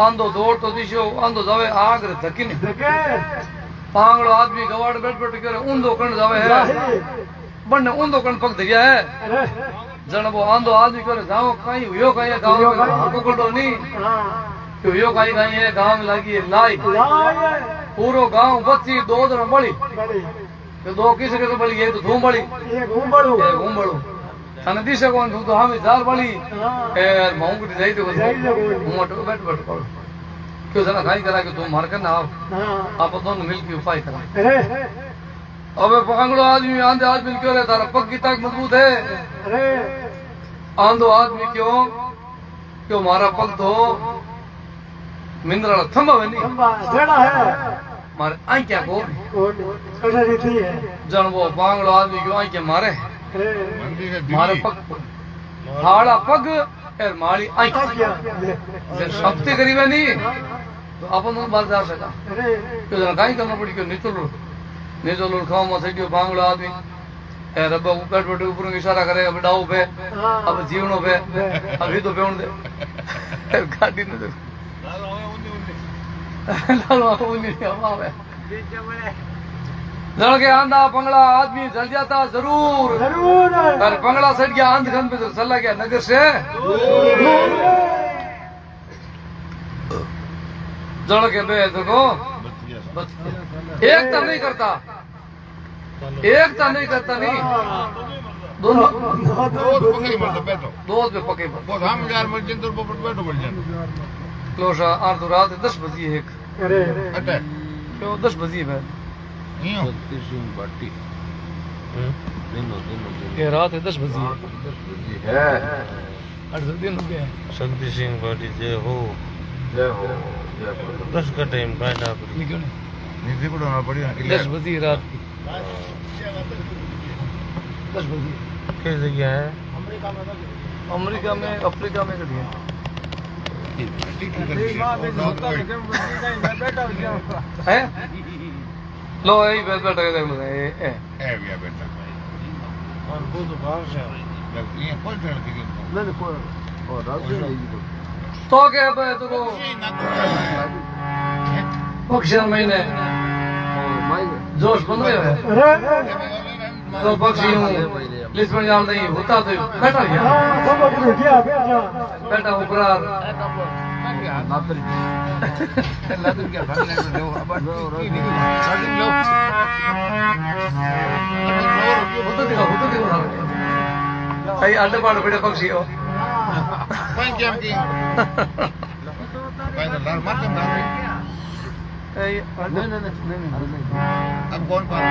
आंधो दौड़ तो दिशो आंधो जावे आग रे धकी नहीं देखे पांगड़ो आदमी गवाड़ बैठ बैठ करे ऊंधो कण जावे है बन्ने ऊंधो कण पग धरिया है अरे जण वो आंधो आदमी करे जाओ कहीं हुयो कहीं गांव में पकड़ो नहीं हाँ कि हुयो कहीं कहीं है गांव में लगी है लाई लाए पूरो गांव बच्ची दो दिन बड़ी बड़ी तो दो किसी के तो बड़ी है तो धूम बड़ी ये घूमड़ू ए घूमड़ो थाने दिशा कौन तू तो हमें जार बड़ी हाँ ए मांग के जाई तो जाई तो बोल। मोटो बैठ बैठ करो क्यों जना खाई करा के तू मार कर ना आओ हाँ आप दोनों मिलके उपाय करा अरे अबे पकड़ो आदमी आंधे आदमी क्यों रे तारा पग की तक मजबूत है अरे आंधो आदमी क्यों मारा पग तो मिंद्रा थंबा है नहीं खंबा जड़ा है मारे आंख्या को कौन छोटा रीति है जन वो पांगड़ो आदमी क्यों आंखें मारे अरे મંદિર मारे पग हाड़ा पग और मारी आंख क्या जब शक्ति करीब है नहीं तो अपन दोनों बात जा सका अरे क्यों जना काई करना पड़ी क्यों नीचो लोग खाओ मत सटियो पांगड़ो आदमी ए रब्बा ऊपर बैठे ऊपर इशारा करेगा बेटाओ पे हाँ अब जीवनों पे अभी तो पेउन दे गाड़ी ने दे लालो उन्हीं हवा जड़ के आंधा पंगड़ा आदमी जल जाता जरूर जरूर पर पंगड़ा सट गया आंध खन पे तो चला गया नगर से जड़ के बे देखो एकता नहीं करता नहीं दोनों રોજ પકડી મળતો બેઠો दो पे पके पर બહુ આમ યાર મરજે તો પોપટ બેઠો પડી જાય क्लोशा आठ तो रात 10 बजे एक अरे અટે तो 10 बजे है અહીંયા ये रात 10 बजे है 8 दिन हो गए शक्ति सिंह पार्टी जय हो 10 का टाइम बैठा निकल નીતિ પડો ના પડી 10 बजे रात की 10 बजे किस जगह है अमेरिका में अफ्रीका में कभी है हैं? लो यही बैठ बैठ के देख लो ए એ ગયા બેટા और वो तो बाहर से અહીંયા કોઈ ટ્રેન થી तो क्या है तो को पक्षी महीने जोश बन रहे हैं अरे तो पक्षी हूँ लिस्बन जान नहीं होता तो बैठा गया हाँ समझ में क्या बेटा बैठा उपरार होता दिखा कई अड्डे पाड़ बड़े पक्षी हो કોઈ કેમ કે કોઈ તો લાર મારતે ના नहीं अब कौन कौन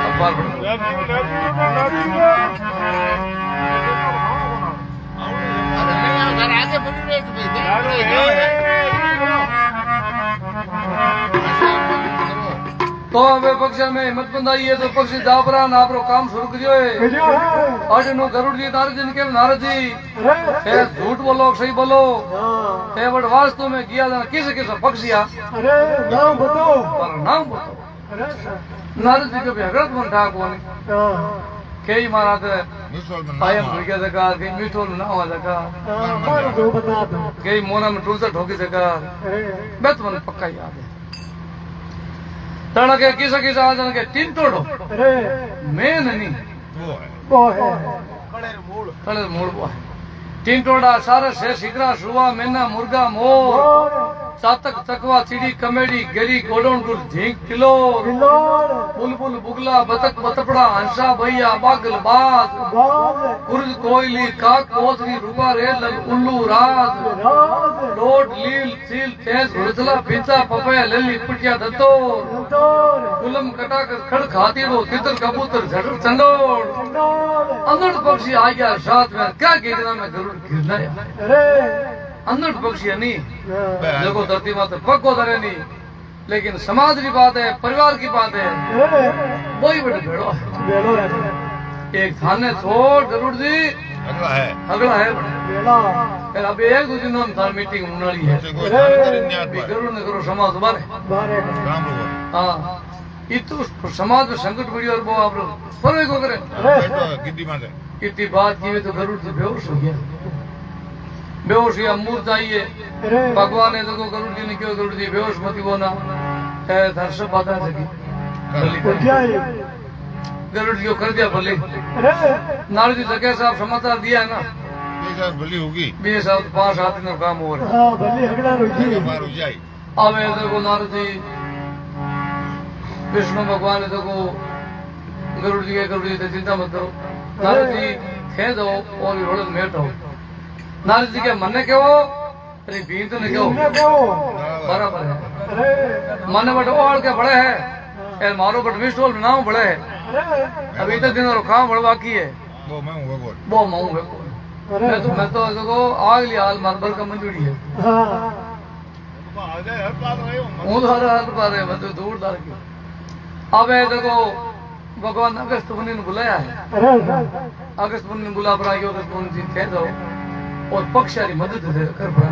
अब बार बढ़ अरे नहीं यार आगे बढ़ रहे थे तो હવે પક્ષ में हिम्मत बंधाई है तो पक्षी जापरा ना आपरो काम शुरू करियो है जो है आज नो गरुड़ जी नारद जी के नारद जी अरे ए झूठ बोलो सही बोलो हाँ ए बट वास्तव में किया जाना किस किस पक्षिया अरे नाम बताओ पर नाम बताओ अरे नारद जी के भी हगरत मन ठाक होनी हाँ कई महाराज मिसोल में पायम नाम भूल जगह कई मीठो ना हुआ जगह मारो दो बता दो कई मोना में टूलसा ठोकी जगह अरे मैं तो मन पक्का याद है तण के किसा किसा आ के तीन तोड़ो अरे मैं नहीं वो है वो है कड़े मूल वो है तीन टोड़ा सारे से सिकरा सुवा मेना मुर्गा मोर और चातक चकवा चिड़ी कमेडी गेरी गोडोन गुर झींक किलो किलोर बुलबुल बुगला बतक बतपड़ा हंसा भैया बागल बाज बाज कुर्ज कोयली काक कोतरी रुबा रेल उल्लू राज राज लोट लील सील तेज घुड़चला पिंचा पपया लली पुटिया दत्तोर दंदोर गुलम कटाकर खड़ खातीड़ो तितर कबूतर झटर चंडोड़ दंदोर अंधड़ पक्षी आ गया साथ में क्या गिरना में गरुड़ गिरना अरे अंधड़ पक्षी है नहीं हाँ। देखो धरती माते पक्को धरे नहीं लेकिन समाज की बात है परिवार की बात है अरे वही बड़े भेड़ो है बेलो है एक थाने छोड़ गरुड़ जी अगला है अगला है बड़े बेला फिर अब एक दो दिन हम थान मीटिंग होनी है उसे कोई थाने करे न्याय भी पर गरुड़ ने करो समाज बारे बारे काम लोग हाँ ये तो समाज में संकट पड़ी और वो आप लोग पर को करे बैठो गिद्दी माते इतनी बात की तो गरुड़ से बेहोश हो गया बेहोश या मूर्त चाहिए अरे भगवान ने देखो गरुड़ जी ने क्यों गरुड़ जी बेहोश मत को ना है दर्श बात सकी भली तो क्या है गरुड़ जी को कर दिया भले अरे नारद जी जगह साहब समाचार दिया है ना ये सब भली होगी बीस साल 5-7 दिन का काम हो रहा हाँ भले हगड़ा रुझी ये बार हो जाए अब ये देखो नारद जी विष्णु भगवान ने देखो गरुड़ जी के गरुड़ जी से चिंता मत करो नारद जी थे दो और रोड मेट हो नारद जी के मन ने कहो अरे बीन तो ने कहो तुमने कहो बराबर है अरे मन बट ओढ़ के बड़े है यार मारो बट मिस्टोल नाम बड़े है अरे अभी तक दिन और काम बड़ बाकी है वो मैं हूँ बोल वो माऊ है अरे मैं तो देखो आग लिया हाल मार्बल का मंजूरी है हाँ हूँ तो हर हाल पा रहे मैं तो दूर डाल के अब है देखो भगवान अगस्त मुनि ने बुलाया है अरे अगस्त मुनि ने बुला पर आगे अगस्त मुनि जी थे जाओ और पक्षारी मदद कर पड़ा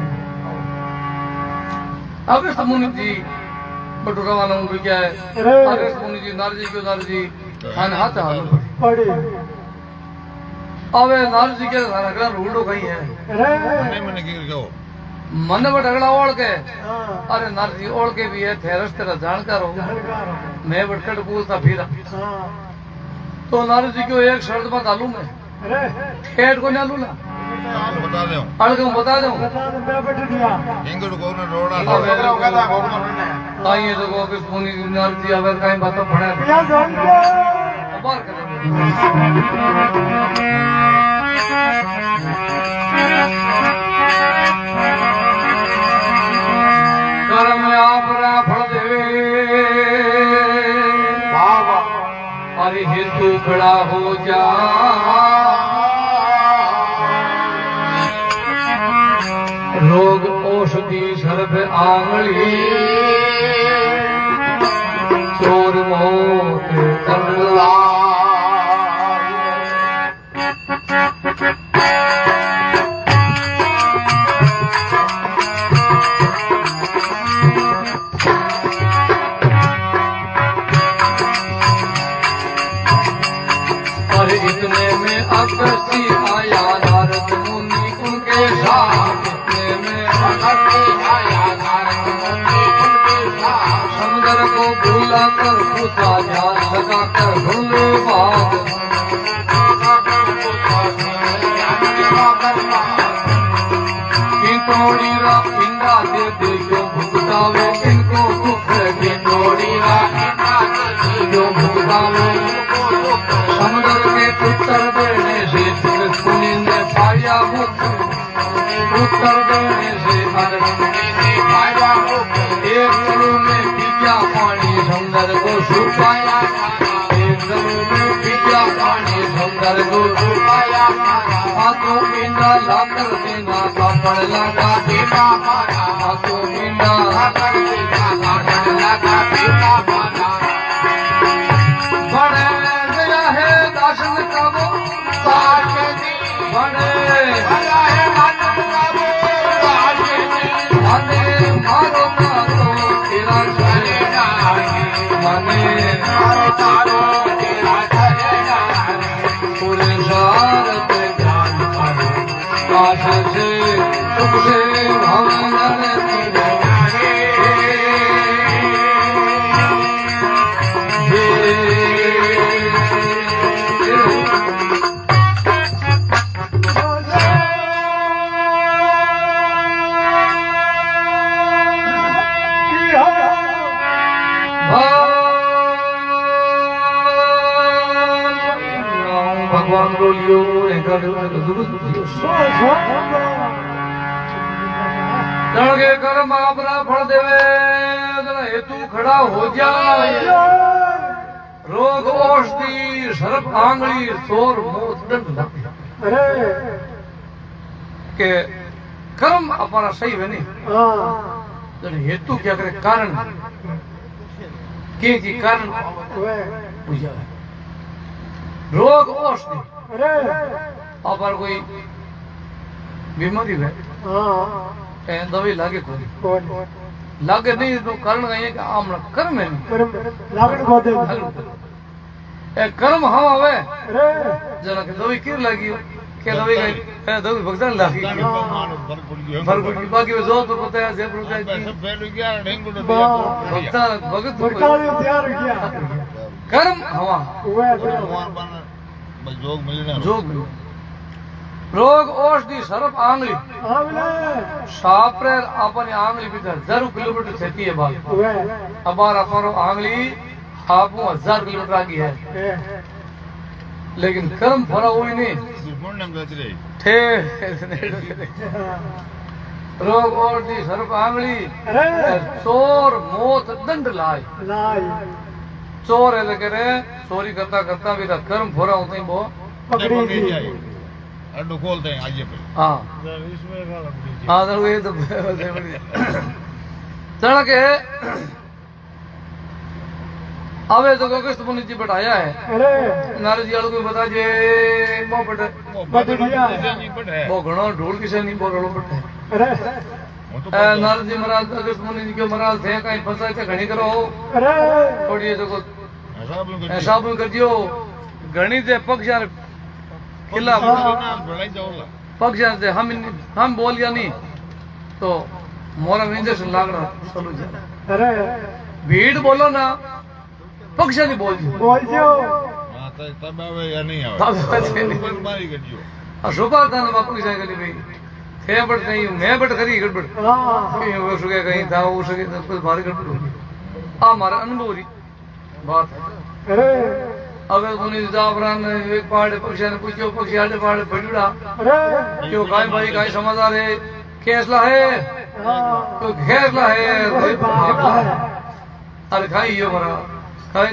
अगस्त मुनि जी बटू रवाना हो क्या है अरे अगस्त मुनि जी नारद जी खान हाथ हाल पड़ी अब नारद जी के अगला रूडो कहीं है अरे मैंने गिर गयो मन बट अगला ओढ़ के हाँ अरे नारद जी ओढ़ के भी है थे रस्ते का जानकार हो जानकार मैं बटकट पूछता फिरा हाँ तो नारद जी को एक शर्त में डालू मैं अरे ठेठ को डालू ना आपको बता दे अड़क बता दूं बता दो मैं बैठ दिया इंगड़ को ने रोड़ा ताई तो को किस मुनि नारद जी अगर कहीं बात पड़े या जान के बार करेंगे कर्म आपरा फल देवे बाबा अरे हेतु खड़ा हो जा रोग औषधि सर्व आंगली चोर मौत करला और इतने में अगस्ती आया नारद मुनि उनके साथ इतने में अगस्ती आया नारद मुनि उनके साथ समुद्र को भूला कर पूछा ध्यान लगा कर भूले बात किंतोड़ी रा इंदा दे दे क्यों भुगतावे इनको दुख किंतोड़ी रा इंदा दे दे क्यों भुगतावे समुद्र के उत्तर देने से मुनि ने पाया मुक्ति उत्तर देने से अरविंद ने पाया मुक्ति एक जल में पीया पानी समुद्र को सुखाया एक जल में पीया पानी समुद्र को सुखाया हाथों बिना लाकर देना कापड़ लगा देना हाथों बिना लाकर देना कापड़ लगा देना बड़े गया है दर्शन का वो बड़े गया है दर्शन का वो मने मारो तारो तेरा चलेगा मने मारो तारो तेरा चलेगा आकाश से सुख से भांगन ભગવાન બોલ્યો કારણ કે કર્મ આપના ફળ દેવે હેતુ ખડા હો જાય રોગ ઔષધિ સર્પ આંગળી ચોર મોત દંડ अरे કે કર્મ આપણા સહી है नहीं हाँ हेतु क्या करे कारण के कारण वे पूजा है रोग औषधि अरे अपर कोई बीमारी है हाँ दवाई लागे कोई कौन लागे नहीं तो कारण कहीं है कि आम कर्म है नहीं कर्म लागण बोधे कर्म हम आवे अरे जना के दवाई किर लागी के दवाई का दवाई भगतान लागी भरपुर की बाकी जो तो पता है जयपुर का भगतान भगत भगतान ने तैयार किया कर्म हवा वे जोग मिलना जोग रोग औषधि सर्प आंगली हाँ मिले सापरे अपनी आंगली भीतर 1000 किलोमीटर छती है बात वे अबार अपनो आंगली आपू 1000 किलोमीटर आगी है लेकिन कर्म फरा हुई नहीं ठे रोग औषधि सर्प आंगली अरे चोर मोत दंड लाए लाई चोर है करे चोरी करता करता भी कर्म फरा होते वो पकड़ी थी अड्डू खोलते हैं आइए पे हाँ इसमें का लग दीजिए हाँ तो ये तो चढ़ के अबे तो अगस्त मुनि जी बैठाया है अरे नारद जी वालों को बता जे वो बटे वो घणो ढोल किसे नहीं बोल रहा बटे अरे नारद जी महाराज अगस्त मुनि जी के महाराज थे कहीं फंसा के घणी करो अरे थोड़ी ये देखो ऐसा भी कर दियो घणी दे पक्ष यार खिला पक्ष यार दे हम बोल या नहीं तो मोरा इंजेक्शन लाग रहा चलो जा अरे भीड़ बोलो ना पक्ष नहीं बोल जी बोल जो तब आवे या नहीं तब आवे नहीं। आवे मारी गड्डियो अशोका था ना बापू जाए गली भाई थे बट नहीं मैं बट करी गड़बड़ हाँ कहीं हो सके कहीं था हो सके तो कुछ भारी गड़बड़ होगी हमारा अनुभव रही बात है अरे अगर मुनि जाफरान एक पहाड़े पक्षी ने पूछो पक्षी आड़े पहाड़े बड़ूड़ा अरे क्यों काई भाई काई समाचार है कैसला है हाँ तो घेरला है कोई बात है अरे खाई यो मरा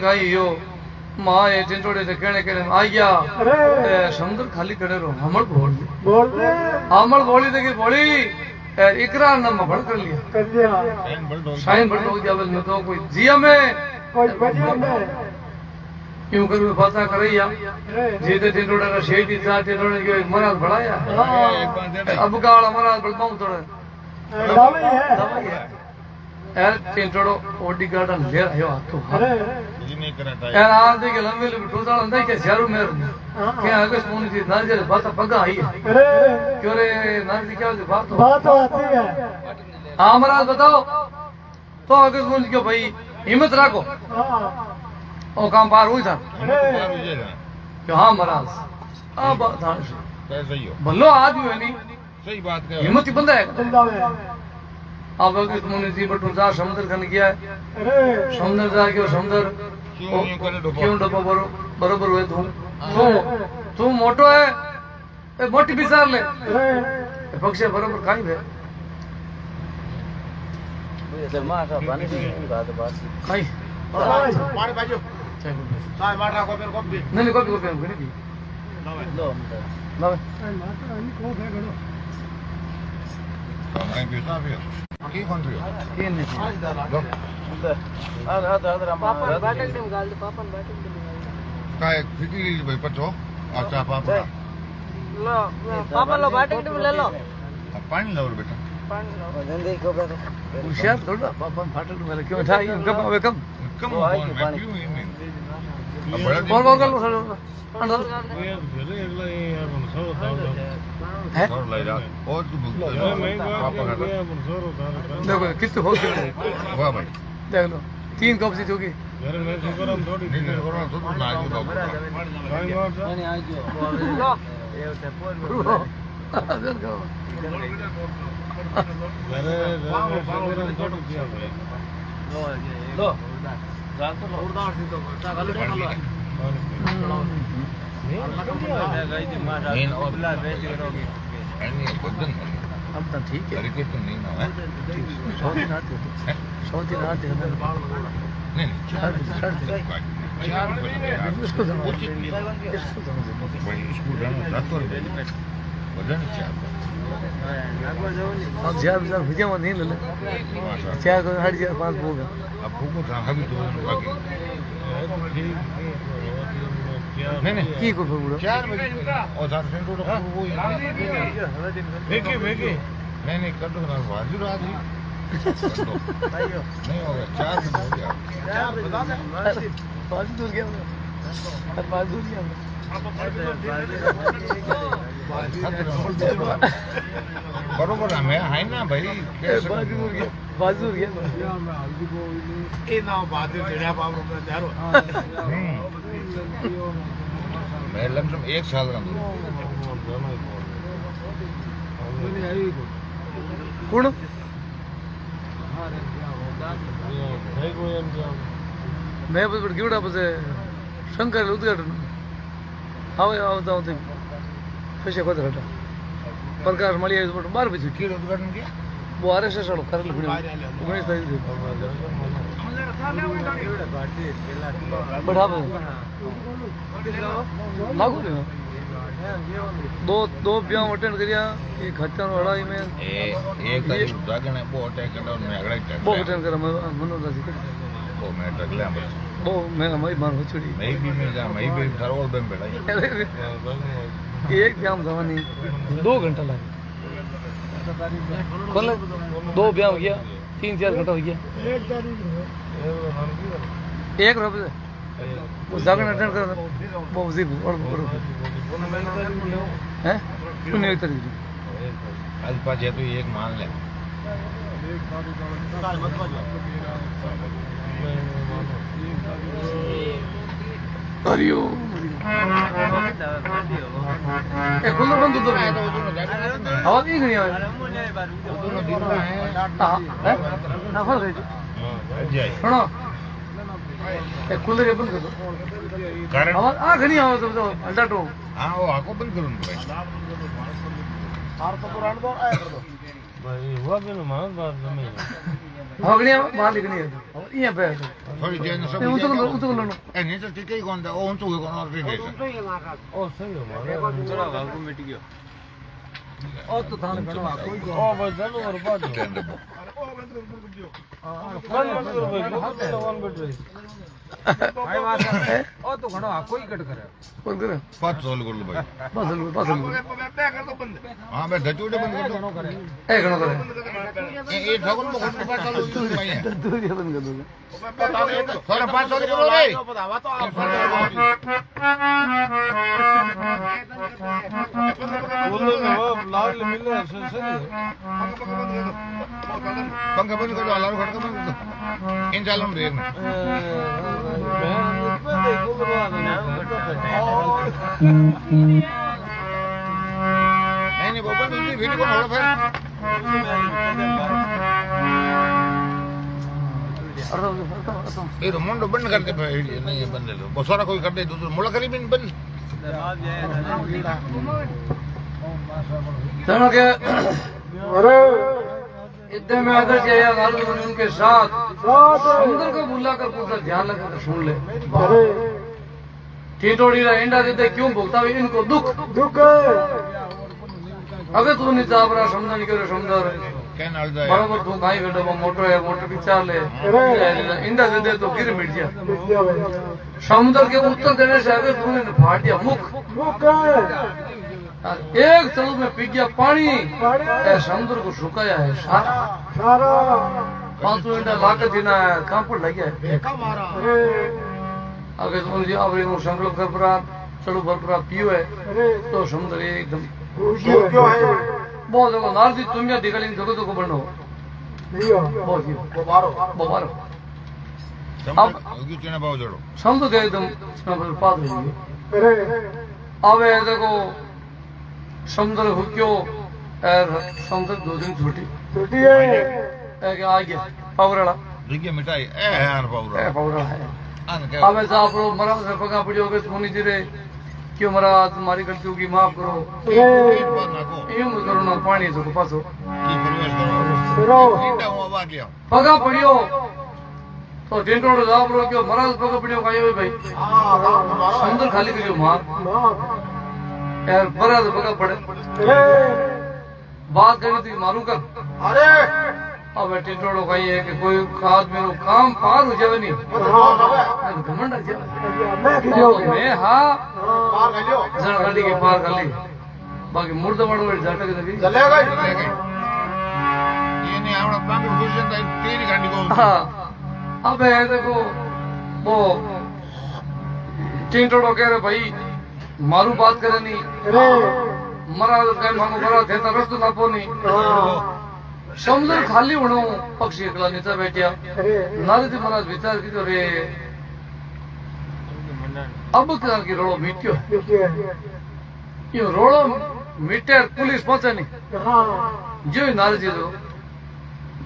खाई यो माँ ये चिंटोड़े से कहने कहने आ गया अरे समुद्र खाली करे रो हमल बोल दी बोल दे हमल बोली देखी बोली इकरार न मफड़ कर लिया कर दिया साइन बड़ हो गया में तो कोई जिया में कोई बजिया में क्यों कर पता करैया अरे जीते चिंटोड़े का शेठी था चिंटोड़े के महाराज बढ़ाया अब काल महाराज बढ़ाऊं थोड़ा दवाई है दवाई है यार चिंटोड़ो ओडी गार्डन ले आयो आतो अरे यार आज देखे लंबे लंबे ठोसाल अंदर के शहरों में के आगे सोनी थी नारियल बात पगा आई है अरे क्यों रे नारियल क्या बात हो बात तो आती है हाँ महाराज बताओ तो आगे सोनी क्यों भाई हिम्मत रखो हाँ और काम पार हुई था अरे क्यों हाँ महाराज अब बात हाँ सही हो भलो आदमी है नहीं सही बात कर हिम्मत ही बंदा है जिंदा में अब अगर मुनि जी बटू जा समुद्र खन गया है अरे समुद्र जा के समुद्र क्यों यूं करे डुबो क्यों डब्बा बरोबर हुए तू मोटो है ए मोटी बिसार ले अरे पक्षी बरोबर खाई है खाई मारे बाजू साय मार रखो फिर कॉपी नहीं कॉपी कॉपी हम नहीं लो थैंक यू साहब की कौन रही हो ये नहीं काय किती भाई पचो अच्छा पापा पापा लो बैटिंग टीम ले लो पानी लाओ बेटा होशियार थोड़ा पापा फाटल में क्यों था ये कब आवे कब कम मैं पीऊं ये नहीं अब बड़ा और कर लो सर अंदर ये अगला ये अपन सब है और ले जा और तू पापा का देखो कितने हो गए वाह भाई देख लो 3 कप से होगी नहीं करो तो ना जो बाबू लो नहीं और नहीं बदन अब तो ठीक है तरीके तो नहीं ना है 100 दिन आते नहीं इसको जमा भाई इसको जाना रात और बदन चार अब ज्यादा ज्यादा भुजिया में नहीं ले ले 4 को 5.5 होगा अब भूखो था अभी तो बाकी नहीं की को बुढ़ो 4 बजे और 10 सेंट तो वो भेगे नहीं कर दो ना बाजू रात ही नहीं होगा 4 दिन हो गया 5 दूर गया 5 दूर गया बरोबर हमें है ना भाई बाजू गया ए ना बात तेरा बाप रो दारो मैं लमसम 1 साल का हूं कौन मैं बस गिवड़ा बस शंकर उद्घाटन आवे आवता होते पैसे को घटा प्रकाश मળી આવ્યો તો 12 બજે की उद्घाटन किया वो आरएसएस वालों करेल घुड़ी 19 तारीख से बढ़ावे लागू ने दो ब्याह अटेंड करिया एक हत्या नो लड़ाई में एक उद्घाटन है वो अटैक करना मैं अगला वो अटेंड कर मनोज जी वो मैं टकला बस वो मैं हमारी मार हो चुड़ी मैं भी जा मैं भी सरवल बम बैठा एक ब्याह में जवानी 2 घंटा लगे खोल 2 ब्याह हो गया 3-4 घंटा हो गया 1 रुपये वो जागरण अटेंड कर वो जी और हैं 19 तारीख आज पाँच तो एक मान ले हरिओ ए कूलर बंद तो आवाज नहीं गई हां ना फल रही सुनो ए कूलर बंद कर दो कारण आवाज आ घनी आवाज तो अल्टा टो हाँ वो आको बंद करूँ भाई भाई हुआ भी ना मां बात नहीं हगनी बाहर निकली है ये पे थोड़ी देर में सब उतो लो ए नहीं तो ठीक ही कौन था वो तो कौन और ठीक है ओ सही है मां चला भागो मिट गया ओ तो थाने गणवा कोई ओ बस चलो और बात कौन मतलब भाई वन बैठ रही भाई मार ओ तो घणो कोई कट करे कौन करे 5 साल कर लो भाई बस हाँ मैं धचूटे बंद कर दो ए गणो करे ये ठगन को घंटे 5 साल हो गए भाई दूर बंद कर दो थोड़ा 5 साल करो रे बतावा तो आप बोलो ना वो लाल मिल रहा है सही पंखा बंद कर दो अलार्म खड़का बंद कर दो इन चालू में देख नहीं बाबा तुझे वीडियो को नोड़ा फिर ये रोमंडो बंद कर दे भाई नहीं ये बंद दो बहुत सारा कोई कर दे दूसरा मुला करी भी बंद चलो के अरे इतने में आदर किया उनके साथ समुद्र को बुलाकर पूछा ध्यान लगाकर सुन ले टीटोड़ी इंडा देते क्यों भुगता इनको दुख अगर तू नहीं चाह रहा समझा नहीं करे समझा क्या नाल जाए बराबर तू काई बेटो मोटर है मोटर भी चाल है इंडा दे दे तो गिर मिट जा समुद्र के उत्तर देने से अगर तूने फाड़ दिया मुख एक चलो में पी गया पानी समुद्र को सुखाया है सारा 500 इंडा लाकर देना है कहाँ पर लग गया है अगर तुम जी अब संकल्प कर पड़ा चलो बरपरा पियो है अरे तो समुद्र एकदम क्यों है बहुत देखो नारदी तुम क्या दिखा लेंगे जगह को बनो लियो बहुत ही बोबारो अब चीना भाव जोड़ो समुद्र के एकदम पास हो गए अरे अब ये देखो समुद्र हुक्यो और समुद्र 2 दिन छुट्टी छुट्टी है आ गया पावराला देखिए मिठाई ए यार पाउरा पावरा है आन के अब ऐसा आप लोग महाराज से पगा पड़ियो के मुनि जी रे क्यों महाराज तुम्हारी गलतियों की माफ करो तीन बार नाको यूं मत करो ना पानी से पासो की प्रवेश करो करो तीनटा हूं आवाज लिया पगा पड़ियो तो टेंटोड़ जाप रो क्यों महाराज पगा पड़ियो कायो भाई समुद्र खाली करियो मां यार महाराज पगा पड़े बात करी थी मारू कर अरे अब टेंटोड़ो कही है कि कोई आदमी रो काम पार हो जावे नहीं घमंड आ जावे मैं तो मैं हाँ पार कर लियो जन गाड़ी के पार कर ली बाकी मुर्द मारो जाटक दे चलेगा ये नहीं आवड़ा बांग घुसन ता तेरी गाड़ी को हाँ अब है देखो वो टेंटोड़ो कह रहे भाई मारू बात करे नहीं अरे महाराज कहे मांगो महाराज थे रस्तो ना पो नहीं समुद्र खाली होनो पक्षी एकला नीचे बैठिया अरे नारद महाराज विचार की रे अब क्या की रोड़ो मिट्यो यो रोड़ो मिटे पुलिस पहुंचे नहीं हाँ जो नारद जी तो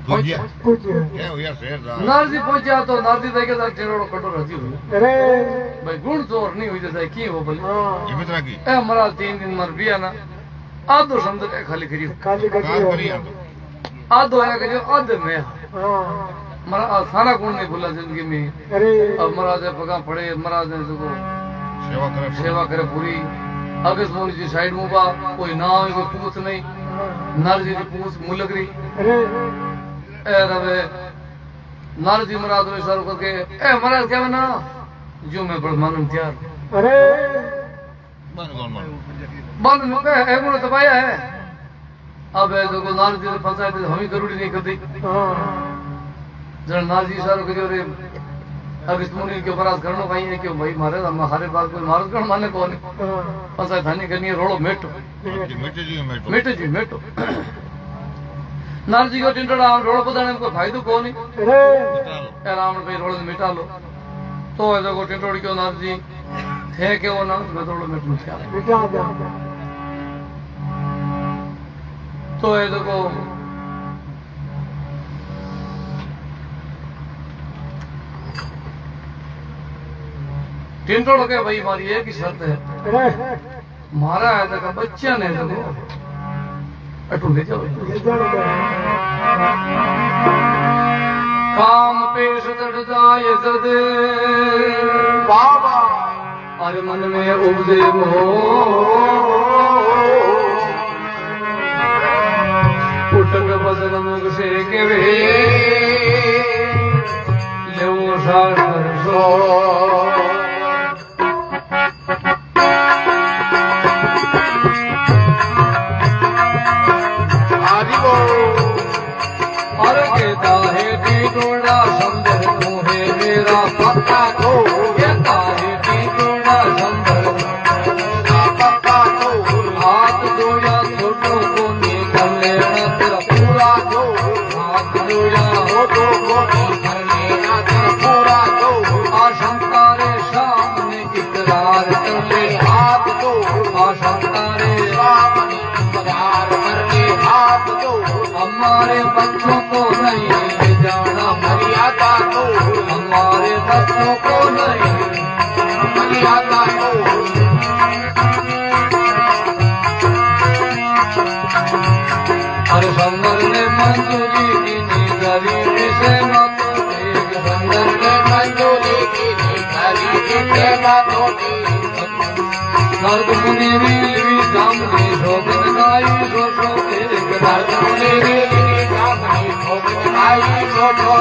भुजिया कुछ क्या हो यार शेर दा नारद जी पहुंचा तो नारद जी देखे तो टेरोड़ो कटोर हजी हुई अरे भाई गुण चोर नहीं हुई जैसा की हो बोले हाँ ये मित्रा की ए महाराज 3 दिन मर बिया ना आधो समुद्र के खाली करियो खाली कर काम करी हम आधो आया करियो आधे में हाँ महाराज सारा गुण नहीं भूला जिंदगी में अरे अब महाराज ने पगा पड़े महाराज ने उसको सेवा करे पूरी अगस्त मोहन जी साइड में बा कोई ना हो कोई पूछ नहीं नारद जी की पूछ मुलक रही अरे ए रवे नारद जी महाराज ने इशारा करके ए महाराज क्या बना जो मैं बड़ मानूं तैयार अरे बन कौन मन बंद में ए मुने दबाया है अब ए जो नारद जी ने फंसाए थे हम ही जरूरी नहीं कर दी हाँ जन नारद जी इशारा करियो रे अगस्त मुनि के महाराज करनो भाई है कि भाई महाराज हम हमारे पास कोई महाराज कौन माने कौन हाँ फंसाए थानी करनी है रोड़ो मेटो मिटे जी मेटो मेटो जी मेटो नारद जी को टिंडोड़ा रोड़ बदाने में कोई फायदो कौन नहीं अरे ए रावण भाई रोड़ मिटा लो तो ए देखो टिंडोड़ी क्यों नारद जी थे के वो ना मैं रोड़ मेट मुझे बिटा जा तो ए देखो टिंडोड़ के भाई हमारी एक ही शर्त है अरे मारा है देखो बच्चा ने देखो अटू ले जाओ ये जाने दे काम पेश चढ़ जाए सदे बाबा अरे मन में उपजे उठंग बदन मुख से के वे ले सागर सो और कहता है टीटोड़ा संबर तू है मेरा पक्का तो कहता है टीटोड़ा संबर पक्का तो हाथ धोया छोटों को निकल लेना तेरा पूरा दो हाथ धोया छोटों को निकल लेना तेरा पूरा दो आशंका रे सामने इकरार कर ले हाथ दो आशंका रे सामने इकरार कर ले हाथ दो हमारे बच्चों को नहीं ले जाना मर्यादा दो हमारे बच्चों को नहीं मर्यादा दो हर संदर ने मंजूरी की नी गरीबी से मत एक संदर ने मंजूरी की नी गरीबी से मत नर्क मुनि रीली सामने शोभन गाई सो सो एक नर्क मुनि रीली सामने शोभन गाई सो सो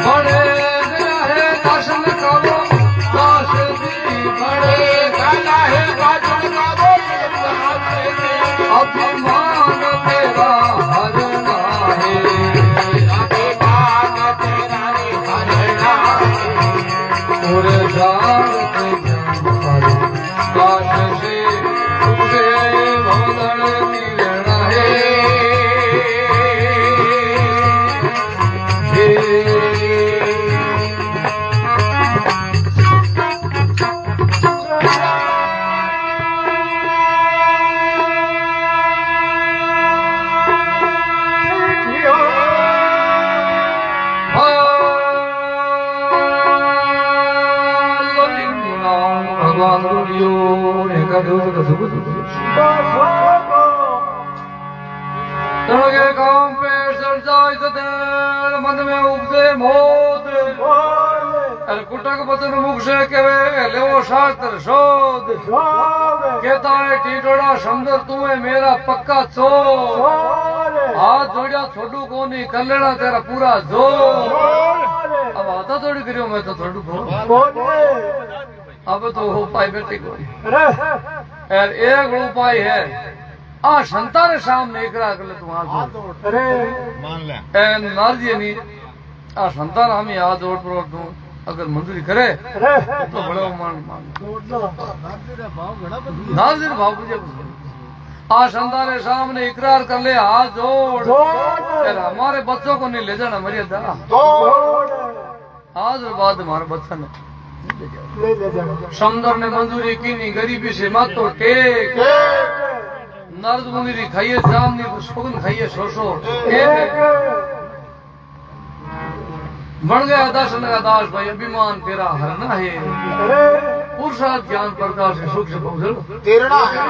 बड़े गया है दर्शन करो दास दी बड़े गया है दर्शन करो अभिमान तेरा हरना है अभिमान तेरा हरना है पूरे आंगुलियों ने कदू के काम पे सर जाए सदेर मन में उपजे मौत और कुटक बचन मुख से कहे ले शास्त्र शोध कहता है टीटोड़ा समझ तुम्हें मेरा पक्का चो हाथ जोड़ा छोटू को नहीं कर लेना तेरा पूरा जोर अब आता थोड़ी करियो मैं तो छोटू को अब तो हो पाई बेटे को यार एक उपाय है आ संतान सामने एकरा कर ले तुम हाथ मान ले नारजी नहीं आ संतान हम हाथ जोड़ पर दूं अगर मंजूरी करे तो बड़ा मान नाजिर भाव मुझे आ संतान सामने इकरार कर ले हाथ जोड़ हमारे बच्चों को नहीं ले जाना मर्यादा आज और बाद हमारे बच्चा ने समंदर ने मंजूरी की नहीं गरीबी से मत तो टेक नारद मुनि री खाइए सामने सुगन खाइए सोसो बन गया दर्शन का दास भाई अभिमान तेरा हरना है पुरुषार्थ ज्ञान प्रकाश है सुख से पहुंचो तेरना है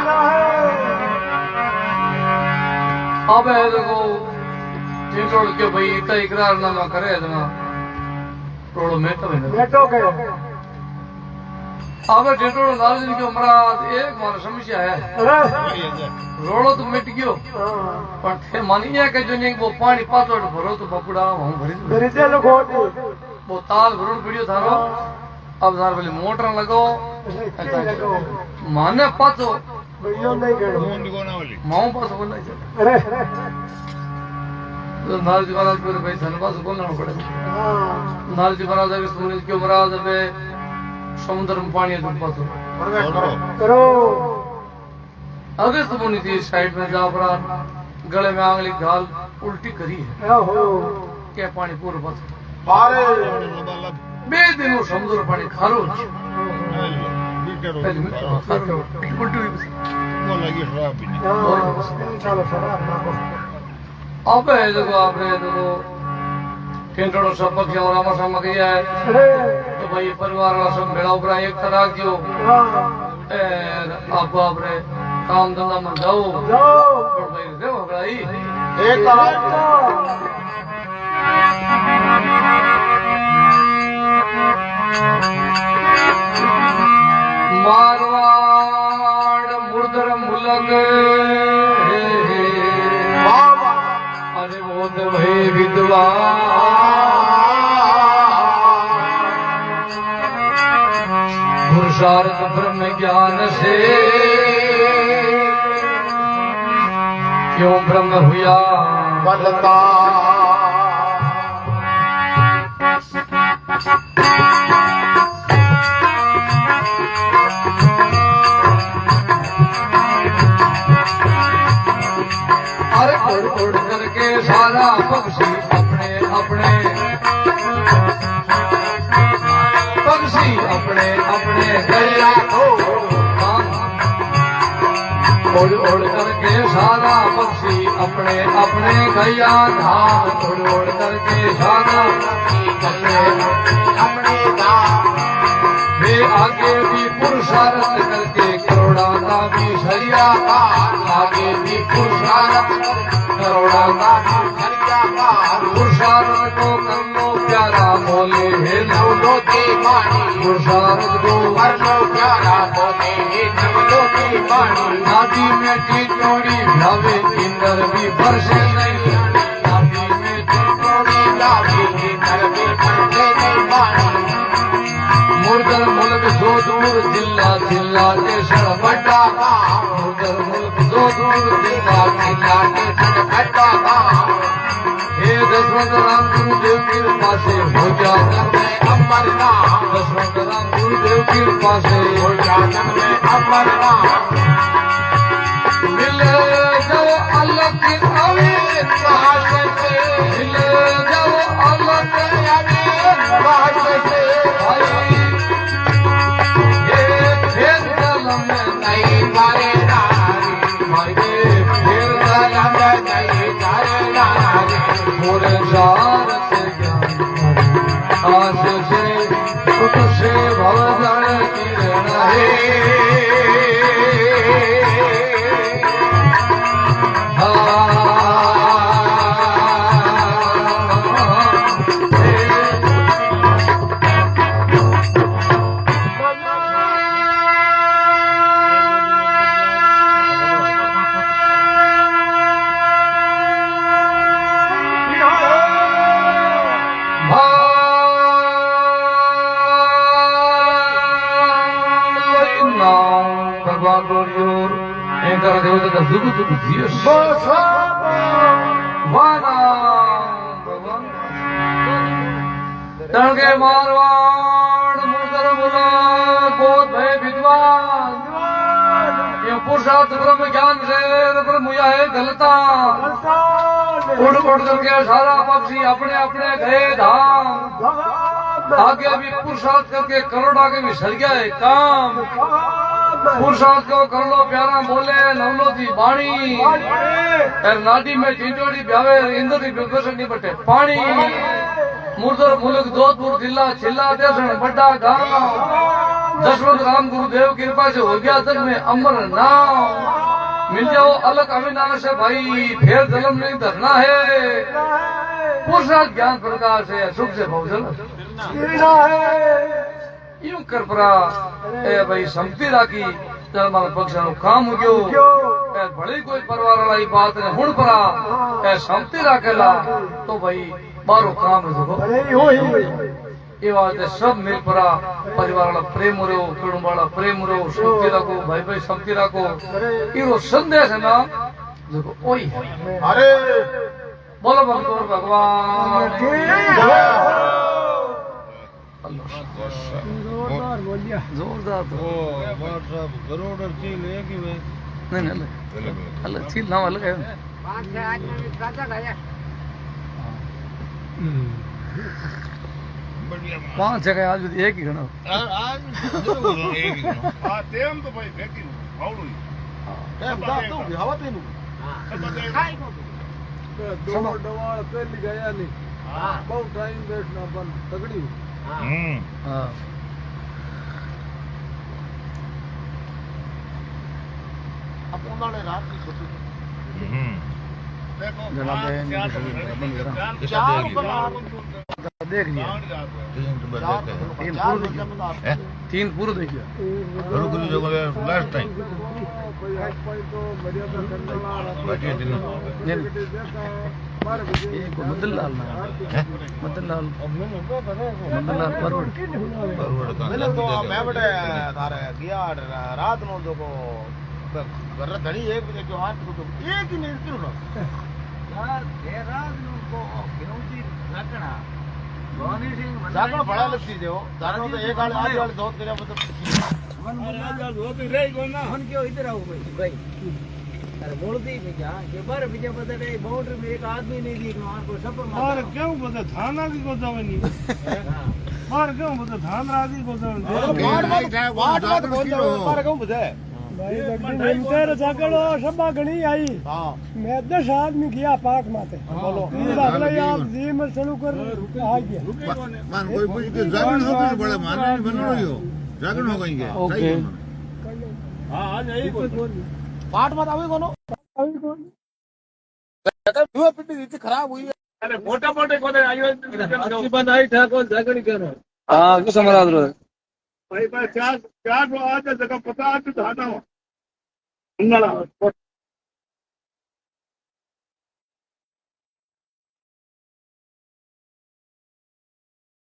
अब है देखो चिंचोड़ के भाई इतना इकरारनामा करे इतना टोड़ो मेटो है अब टिटोड़ो नारद के महाराज एक मार समस्या है रोड़ो तो मिट गयो पर थे मानिए के जो नहीं वो पानी पातोड़ भरो तो बकुड़ा हूं भरी वो ताल भरण पड़ियो थारो अब थार पहले मोटर लगाओ माने पातो माऊ पास बोलना चाहिए तो नारद महाराज को भाई धनबाद बोलना पड़ेगा नारद महाराज के सुने क्यों महाराज अबे समुद्र में पानी है पातो करो अगस्त मुनि थी साइड में जा पड़ा गले में आंगली घाल उल्टी करी है क्या पानी पूरा पातो बारे बे दिनों समुद्र पानी खारो अब है देखो आपने देखो केंद्रों सब पक्ष और आमा सामा किया है तो भाई परिवार वाला सब बेड़ा उपरा एक तरह क्यों आपको आपने काम धंधा में जाओ भाई देखो भाई एक मारवाड़ मुर्दर मुलक अरे वो तो भाई विधवा पुरुषार्थ ब्रह्म ज्ञान से क्यों ब्रह्म हुआ बदता अरे उड़ उड़ करके सारा पक्षी अपने अपने पक्षी अपने अपने गया उड़ उड़ करके सारा पक्षी अपने अपने गया धाम उड़ उड़ करके सारा अपने अपने दाम वे आगे भी पुरुषार्थ करके करोड़ा का भी सरिया आगे भी पुरुषार्थ करोड़ा का भी हरिया पार पुरुषार्थ को कर लो प्यारा बोले हे नवलो की वाणी पुरुषार्थ को कर लो प्यारा बोले हे नवलो की वाणी नादी में टिटोड़ी भावे इंद्र भी बरसे नहीं नादी में टिटोड़ी लाभी इंद्र भी बरसे नहीं वाणी मुर्दर मुल्क जो दूर जिला जिला टेशन बड़ा मुर्दर मुल्क जो दूर जिला जिला टेशन घटा हे दशरथ राम गुरुदेव की कृपा से हो जा में अमर नाम दशरथ राम गुरुदेव की कृपा से हो जान में अमर नाम मिले जाओ अलग अमीर काश से मिले जाओ अलग अमीर काश से भाई ये फिर कलम नहीं मारे नारी भाई ये फिर कलम नहीं मारे नारी पूरे जार से ज्ञान आश से सुख से भव जड़ किरण है भगवान रोरियो एंकर देवता का जुगु जुगु जियस वाना भगवान तड़के मारवाड़ मुदर मुला गोद भय विद्वान ये पुरुषार्थ ब्रह्म ज्ञान से ब्रह्म मुया है गलता उड़ उड़ करके सारा पक्षी अपने अपने गए धाम आगे भी पुरुषार्थ करके करोड़ आगे भी सर गया है काम पुरुषार्थ को कर लो प्यारा बोले नवलो थी बाणी नाडी में टिंडोड़ी ब्यावे इंद्र की बिल्कुल नहीं बटे पानी मुर्दर मुल्क जोधपुर जिला चिल्ला देशन बड़ा गांव दशरथ राम गुरुदेव कृपा से हो गया तक में अमर नाम मिल जाओ अलग अविनाश है भाई फिर जन्म नहीं धरना है पुरुषार्थ ज्ञान प्रकाश है सुख से भोजन यूं कर परा ए भाई संपत्ति राखी चल मारा पक्ष काम हो गयो ए बड़ी कोई परवार वाली बात ने हुण परा ए संपत्ति राखेला तो भाई बारो काम है देखो ये बात है सब मिल परा परिवार वाला प्रेम रो कुटुंब वाला प्रेम रो संपत्ति रखो भाई भाई संपत्ति रखो ये संदेश है ना देखो वही है अरे बोलो भगवान जोरदार तो करोड़ चील है कि भाई नहीं नहीं अलग चीज नाम अलग है बढ़िया 5 जगह आज भी एक ही गणो आज जरूर एक ही हां तेम तो भाई फेंकी फावड़ू કેમ દાતો હવા તેનું દોડ દવાળ પેલી ગયા ની બહુ ટાઈમ વેસ્ટ ના પણ તગડી हां अब उन्होंने रात की छुट्टी जनाब देख लिया 3 पूरा देख लिया लास्ट टाइम मदन लाल मदन लाल परवड़ मैंने तो मैं बड़े थारे गया रात नो जो को घर घड़ी 1 बजे जो हाथ को एक ही नहीं क्यों ना यार ये रात नो को गिनौती रखना रोनी सिंह जागो बड़ा लगती जो जागो तो एक आदमी आज वाले दोस्त तेरा मतलब मन आज दोस्त रह गो ना मन क्यों इधर आओ भाई अरे बोलती भी क्या के बार बीजे पता नहीं बाउंड्री में एक आदमी नहीं दिखनो आर को सब मार क्यों पता थाना की को जावनी मार क्यों पता थान राजी को जावनी वाट बोल दो मार क्यों पता भाई इंटर जागड़ो सभा घणी आई हां मैं 10 आदमी गया पार्क माते बोलो अगला यार जी में शुरू कर आ गया मान कोई पूछ के जागरण हो गई बड़ा मान नहीं बन रही हो जागरण हो गई है ओके हां आज यही पार्ट मत आवे कोनो दुआ पिंडी रीति खराब हुई है अरे मोटा मोटे कोने आयो अच्छी बनाई ठाकुर जागरण करो हां क्यों समझा दो भाई चार चार आज जगह 50 धाना